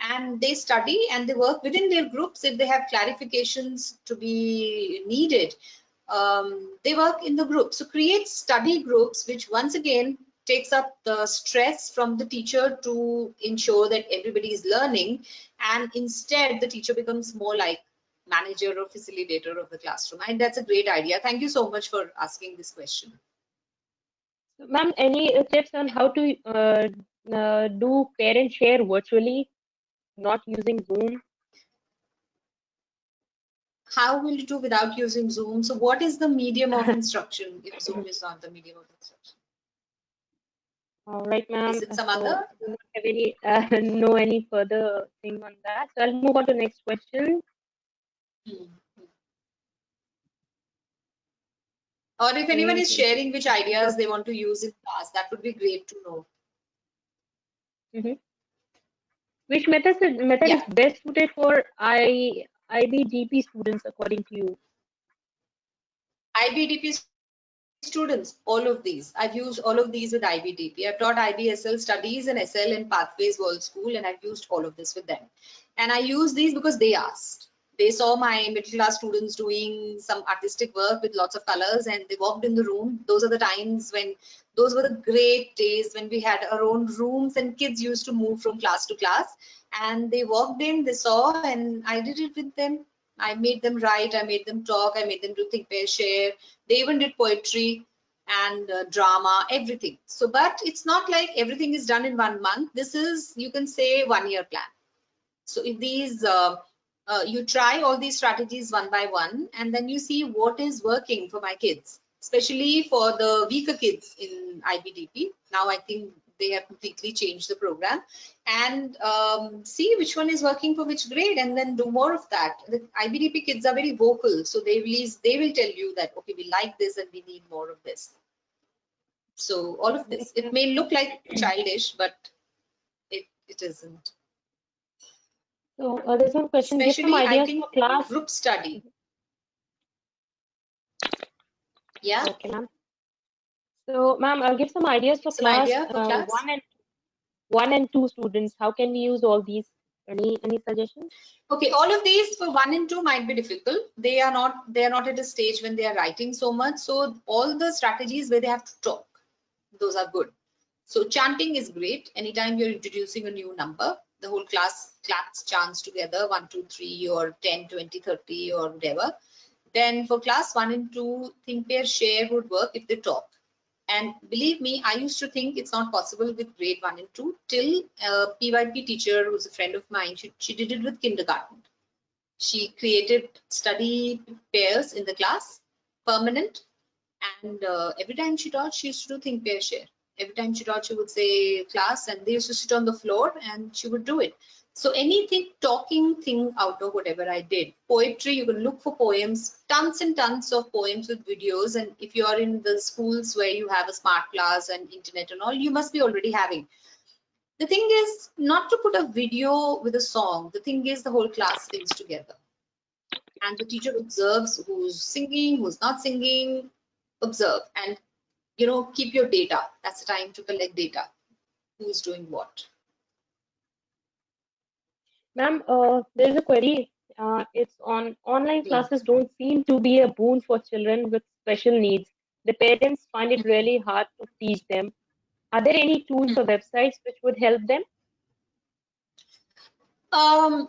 and they study and they work within their groups. If they have clarifications to be needed, they work in the group. So create study groups, which once again takes up the stress from the teacher to ensure that everybody is learning, and instead the teacher becomes more like manager or facilitator of the classroom. And that's a great idea. Thank you so much for asking this question. So, ma'am, any tips on how to do pair and share virtually, not using Zoom? How will you do without using Zoom? So what is the medium of instruction if Zoom is not the medium of instruction? All right, Is ma'am. it some So other? I do not have any know any further thing on that. So I'll move on to next question. Hmm. Or if anyone Okay. is sharing which ideas they want to use in class, that would be great to know. Mhm. Which method Yeah, is best suited for IBGP students according to you? IBDP students, all of these. I've used all of these with IBDP. I've taught IBSL studies and SL in Pathways World School, and I've used all of this with them. And I use these because they asked. They saw my middle class students doing some artistic work with lots of colors, and they walked in the room. Those are the times when, those were the great days when we had our own rooms and kids used to move from class to class. And they walked in, they saw, and I did it with them. I made them write, I made them talk, I made them do think, pair, share. They even did poetry and drama, everything. So, but it's not like everything is done in 1 month. This is, you can say, 1 year plan. So if these You try all these strategies one by one, and then you see what is working for my kids, especially for the weaker kids in IBDP. Now I think they have completely changed the program, and see which one is working for which grade, and then do more of that. The IBDP kids are very vocal, so they will tell you that, okay, we like this and we need more of this. So all of this, it may look like childish, but it isn't. So there's one question. Give some Especially, I ideas think, for class. group study. Yeah. Okay, ma'am. So, ma'am, I'll give some ideas for Some class idea for class? one and two students. How can we use all these? Any suggestions? Okay, all of these for 1 and 2 might be difficult. They are not at a stage when they are writing so much. So all the strategies where they have to talk, those are good. So chanting is great. Anytime you're introducing a new number, the whole class claps chants together, 1, 2, 3, or 10, 20, 30, or whatever. Then for class 1 and 2, think, pair, share would work if they talk. And believe me, I used to think it's not possible with grade 1 and 2 till a PYP teacher who's a friend of mine, she did it with kindergarten. She created study pairs in the class, permanent, and every time she taught, she used to do think, pair, share. Every time she taught, she would say class, and they used to sit on the floor and she would do it. So anything, talking thing out of whatever I did. Poetry, you can look for poems, tons and tons of poems with videos. And if you are in the schools where you have a smart class and internet and all, you must be already having. The thing is not to put a video with a song. The thing is the whole class sings together. And the teacher observes who's singing, who's not singing, observe. And keep your data. That's the time to collect data. Who's doing what? Ma'am, there is a query. It's on online Hmm. classes don't seem to be a boon for children with special needs. The parents find it really hard to teach them. Are there any tools or websites which would help them?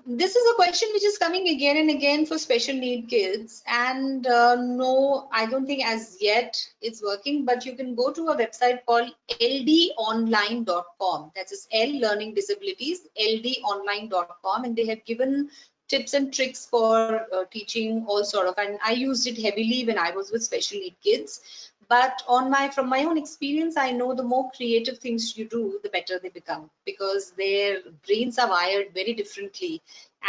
This is a question which is coming again and again for special need kids, and no, I don't think as yet it's working, but you can go to a website called ldonline.com. That is L Learning Disabilities, ldonline.com, and they have given tips and tricks for teaching all sort of, and I used it heavily when I was with special need kids. But from my own experience, I know the more creative things you do, the better they become, because their brains are wired very differently,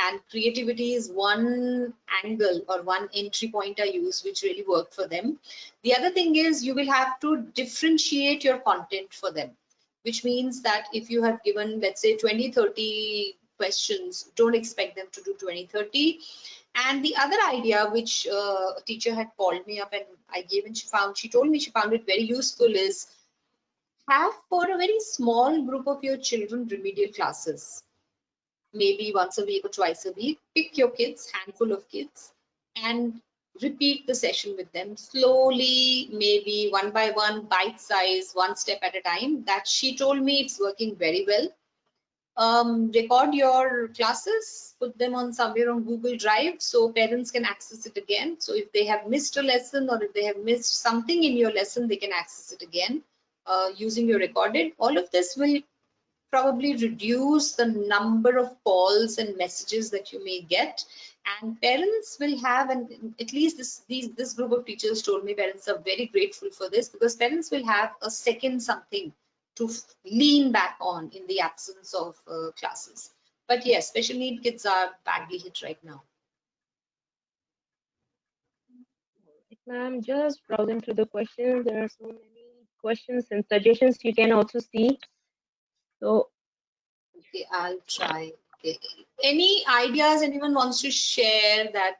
and creativity is one angle or one entry point I use which really worked for them. The other thing is you will have to differentiate your content for them, which means that if you have given, let's say, 20-30 questions, don't expect them to do 20-30. And the other idea which a teacher had called me up and I gave, and she told me she found it very useful, is have for a very small group of your children remedial classes, maybe once a week or twice a week. Pick your kids, handful of kids, and repeat the session with them slowly, maybe one by one, bite size, one step at a time. That she told me it's working very well. Record your classes, put them on somewhere on Google Drive so parents can access it again. So if they have missed a lesson or if they have missed something in your lesson, they can access it again using your recorded. All of this will probably reduce the number of calls and messages that you may get, and parents will have, and at least this group of teachers told me parents are very grateful for this, because parents will have a second something to lean back on in the absence of classes. But yes, special need kids are badly hit right now. Ma'am, just browsing through the questions. There are so many questions and suggestions you can also see. So, Okay, I'll try. Okay. Any ideas anyone wants to share that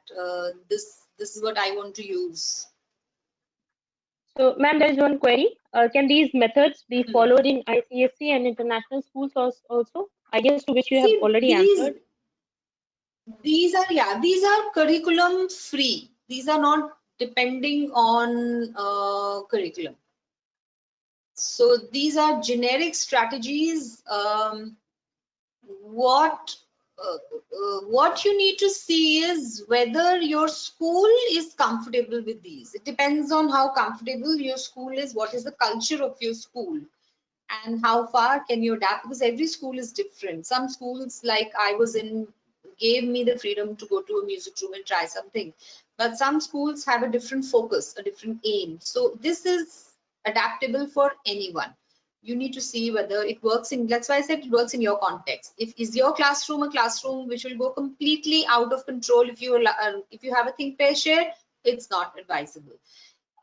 this is what I want to use? ma'am, there is one query. Can these methods be followed in ICSE and international schools also? I guess to which you have See, already answered. these are curriculum free. These are not depending on curriculum. So these are generic strategies. What you need to see is whether your school is comfortable with these. It depends on how comfortable your school is, what is the culture of your school, and how far can you adapt, because every school is different. Some schools, like I was in, gave me the freedom to go to a music room and try something. But some schools have a different focus, a different aim. So this is adaptable for anyone. You need to see whether it works in, that's why I said it works in your context. If is your classroom a classroom which will go completely out of control, if you have a think pair share, it's not advisable.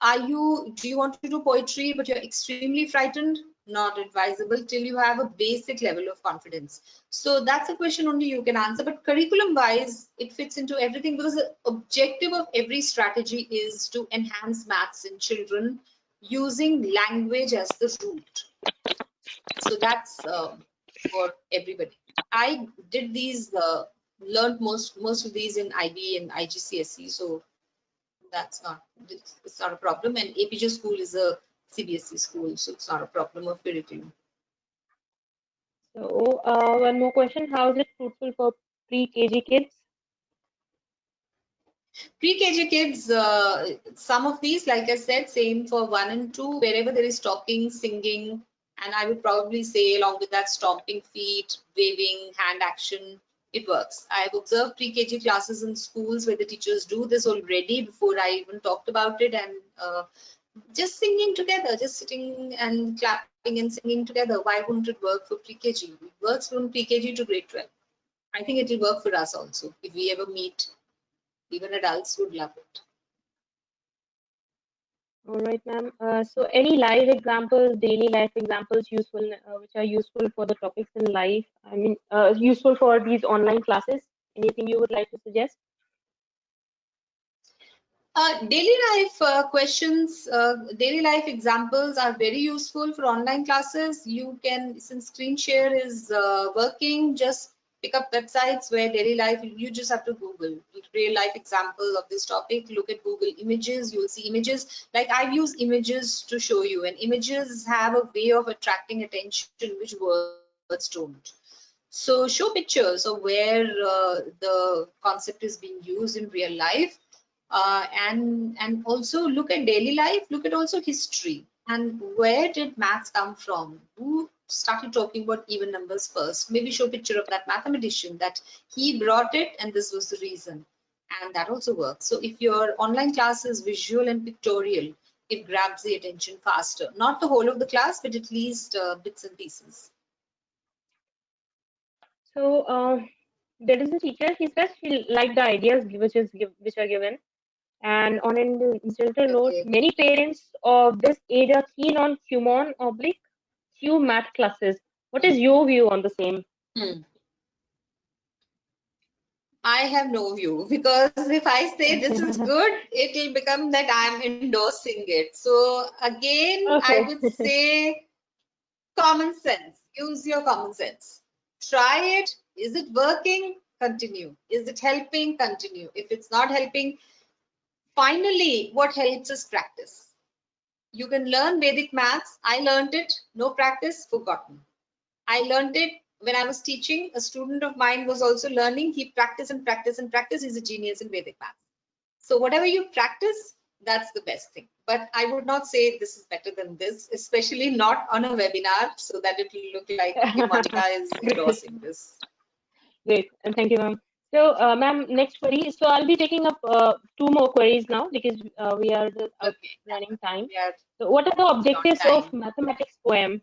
Do you want to do poetry but you're extremely frightened? Not advisable till you have a basic level of confidence. So that's a question only you can answer. But curriculum wise, it fits into everything, because the objective of every strategy is to enhance maths in children using language as the root. So that's for everybody. I did these, learned most of these in IB and IGCSE. So it's not a problem. And APJ school is a CBSE school, so it's not a problem of curriculum. So one more question: how is it fruitful for pre-KG kids? Pre-KG kids, some of these, like I said, same for 1 and 2, wherever there is talking, singing, and I would probably say along with that stomping feet, waving, hand action, it works. I've observed pre-KG classes in schools where the teachers do this already before I even talked about it, and just singing together, just sitting and clapping and singing together. Why wouldn't it work for pre-KG? It works from pre-KG to grade 12. I think it will work for us also. If we ever meet, even adults would love it. All right, ma'am. So any live examples, daily life examples useful, which are useful for the topics in life? I mean, useful for these online classes. Anything you would like to suggest? Daily life questions, daily life examples are very useful for online classes. You can, since screen share is working, just pick up websites where daily life, you just have to Google real life example of this topic, look at Google images, you'll see images. Like I've used images to show you, and images have a way of attracting attention which words don't. So show pictures of where the concept is being used in real life. And also look at daily life, look at also history, and where did maths come from, who started talking about even numbers first. Maybe show a picture of that mathematician that he brought it and this was the reason, and that also works. So if your online class is visual and pictorial, it grabs the attention faster, not the whole of the class but at least bits and pieces. So there is a teacher. He says he liked the ideas which are given. And on an incidental note, Okay. many parents of this age are keen on Kumon oblique Q math classes. What is your view on the same? Hmm. I have no view, because if I say this is good, it will become that I'm endorsing it. So again, I Okay. would say common sense. Use your common sense. Try it. Is it working? Continue. Is it helping? Continue. If it's not helping, finally, what helps is practice. You can learn Vedic maths. I learned it. No practice, forgotten. I learned it when I was teaching. A student of mine was also learning. He practiced and practiced and practiced. He's a genius in Vedic maths. So whatever you practice, that's the best thing. But I would not say this is better than this, especially not on a webinar, so that it will look like, okay, Monica is Great, endorsing this. great, and thank you, ma'am. So, ma'am, next query. So, I'll be taking up two more queries now because we are just Okay, running time. we are So, what are the beyond objectives of time. mathematics poem?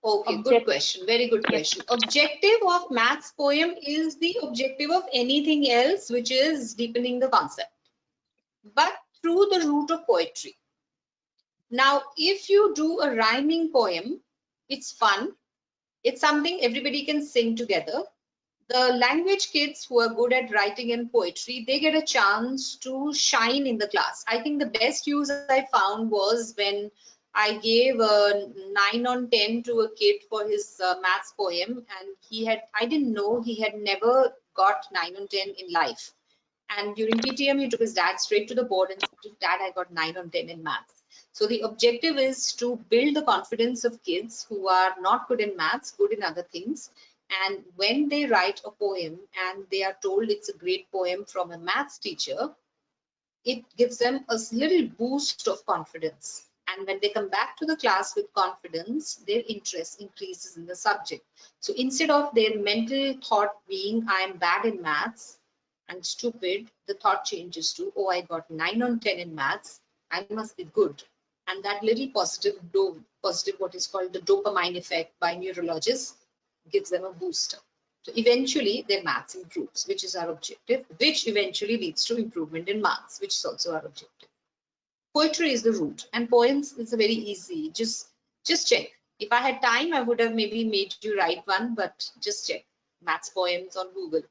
Okay, good Object, question. Very good yes. question. Objective of maths poem is the objective of anything else, which is deepening the concept, but through the route of poetry. Now, if you do a rhyming poem, it's fun. It's something everybody can sing together. The language kids who are good at writing and poetry, they get a chance to shine in the class. I think the best use I found was when I gave a 9 on 10 to a kid for his maths poem, and I didn't know he had never got 9 on 10 in life. And during PTM, he took his dad straight to the board and said, Dad, I got 9 on 10 in maths. So the objective is to build the confidence of kids who are not good in maths, good in other things. And when they write a poem and they are told it's a great poem from a maths teacher, it gives them a little boost of confidence. And when they come back to the class with confidence, their interest increases in the subject. So instead of their mental thought being, I am bad in maths and stupid, the thought changes to, oh, I got 9 on 10 in maths, I must be good. And that little positive, what is called the dopamine effect by neurologists, gives them a booster. So eventually their maths improves, which is our objective, which eventually leads to improvement in marks, which is also our objective. Poetry is the root, and poems is a very easy. Just check. If I had time, I would have maybe made you write one, but just check maths poems on Google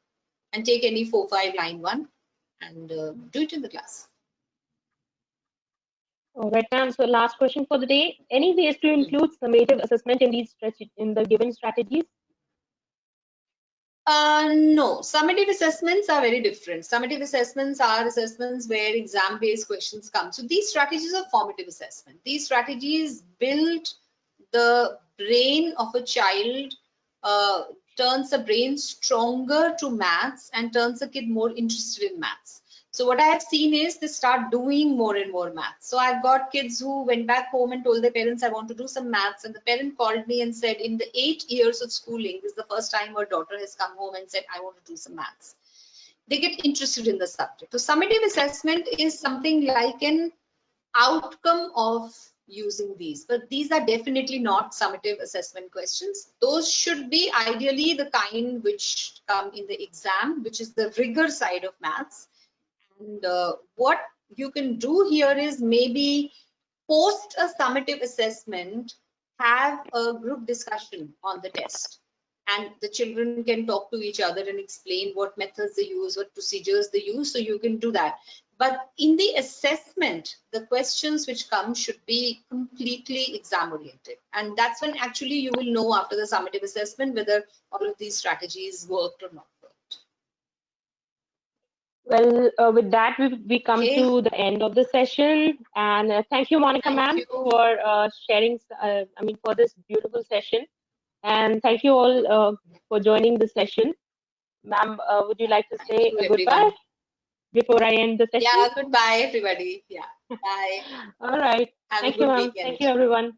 and take any 4-5 line one and do it in the class. All right, ma'am. So last question for the day. Any ways to include summative assessment in the given strategies? No, summative assessments are very different. Summative assessments are assessments where exam-based questions come. So these strategies are formative assessment. These strategies build the brain of a child, turns the brain stronger to maths and turns the kid more interested in maths. So what I have seen is they start doing more and more maths. So I've got kids who went back home and told their parents, I want to do some maths. And the parent called me and said, in the 8 years of schooling, this is the first time her daughter has come home and said, I want to do some maths. They get interested in the subject. So summative assessment is something like an outcome of using these, but these are definitely not summative assessment questions. Those should be ideally the kind which come in the exam, which is the rigor side of maths. And what you can do here is maybe post a summative assessment, have a group discussion on the test, and the children can talk to each other and explain what methods they use, what procedures they use. So you can do that. But in the assessment, the questions which come should be completely exam oriented. And that's when actually you will know after the summative assessment whether all of these strategies worked or not worked. Well, with that, we come Okay. to the end of the session. And thank you, Monica, ma'am, for sharing, for this beautiful session. And thank you all for joining the session. Ma'am, would you like to say goodbye before I end the session? Yeah, goodbye, everybody. Yeah, bye. All right. Have Thank a you, good ma'am. weekend. Thank you, everyone.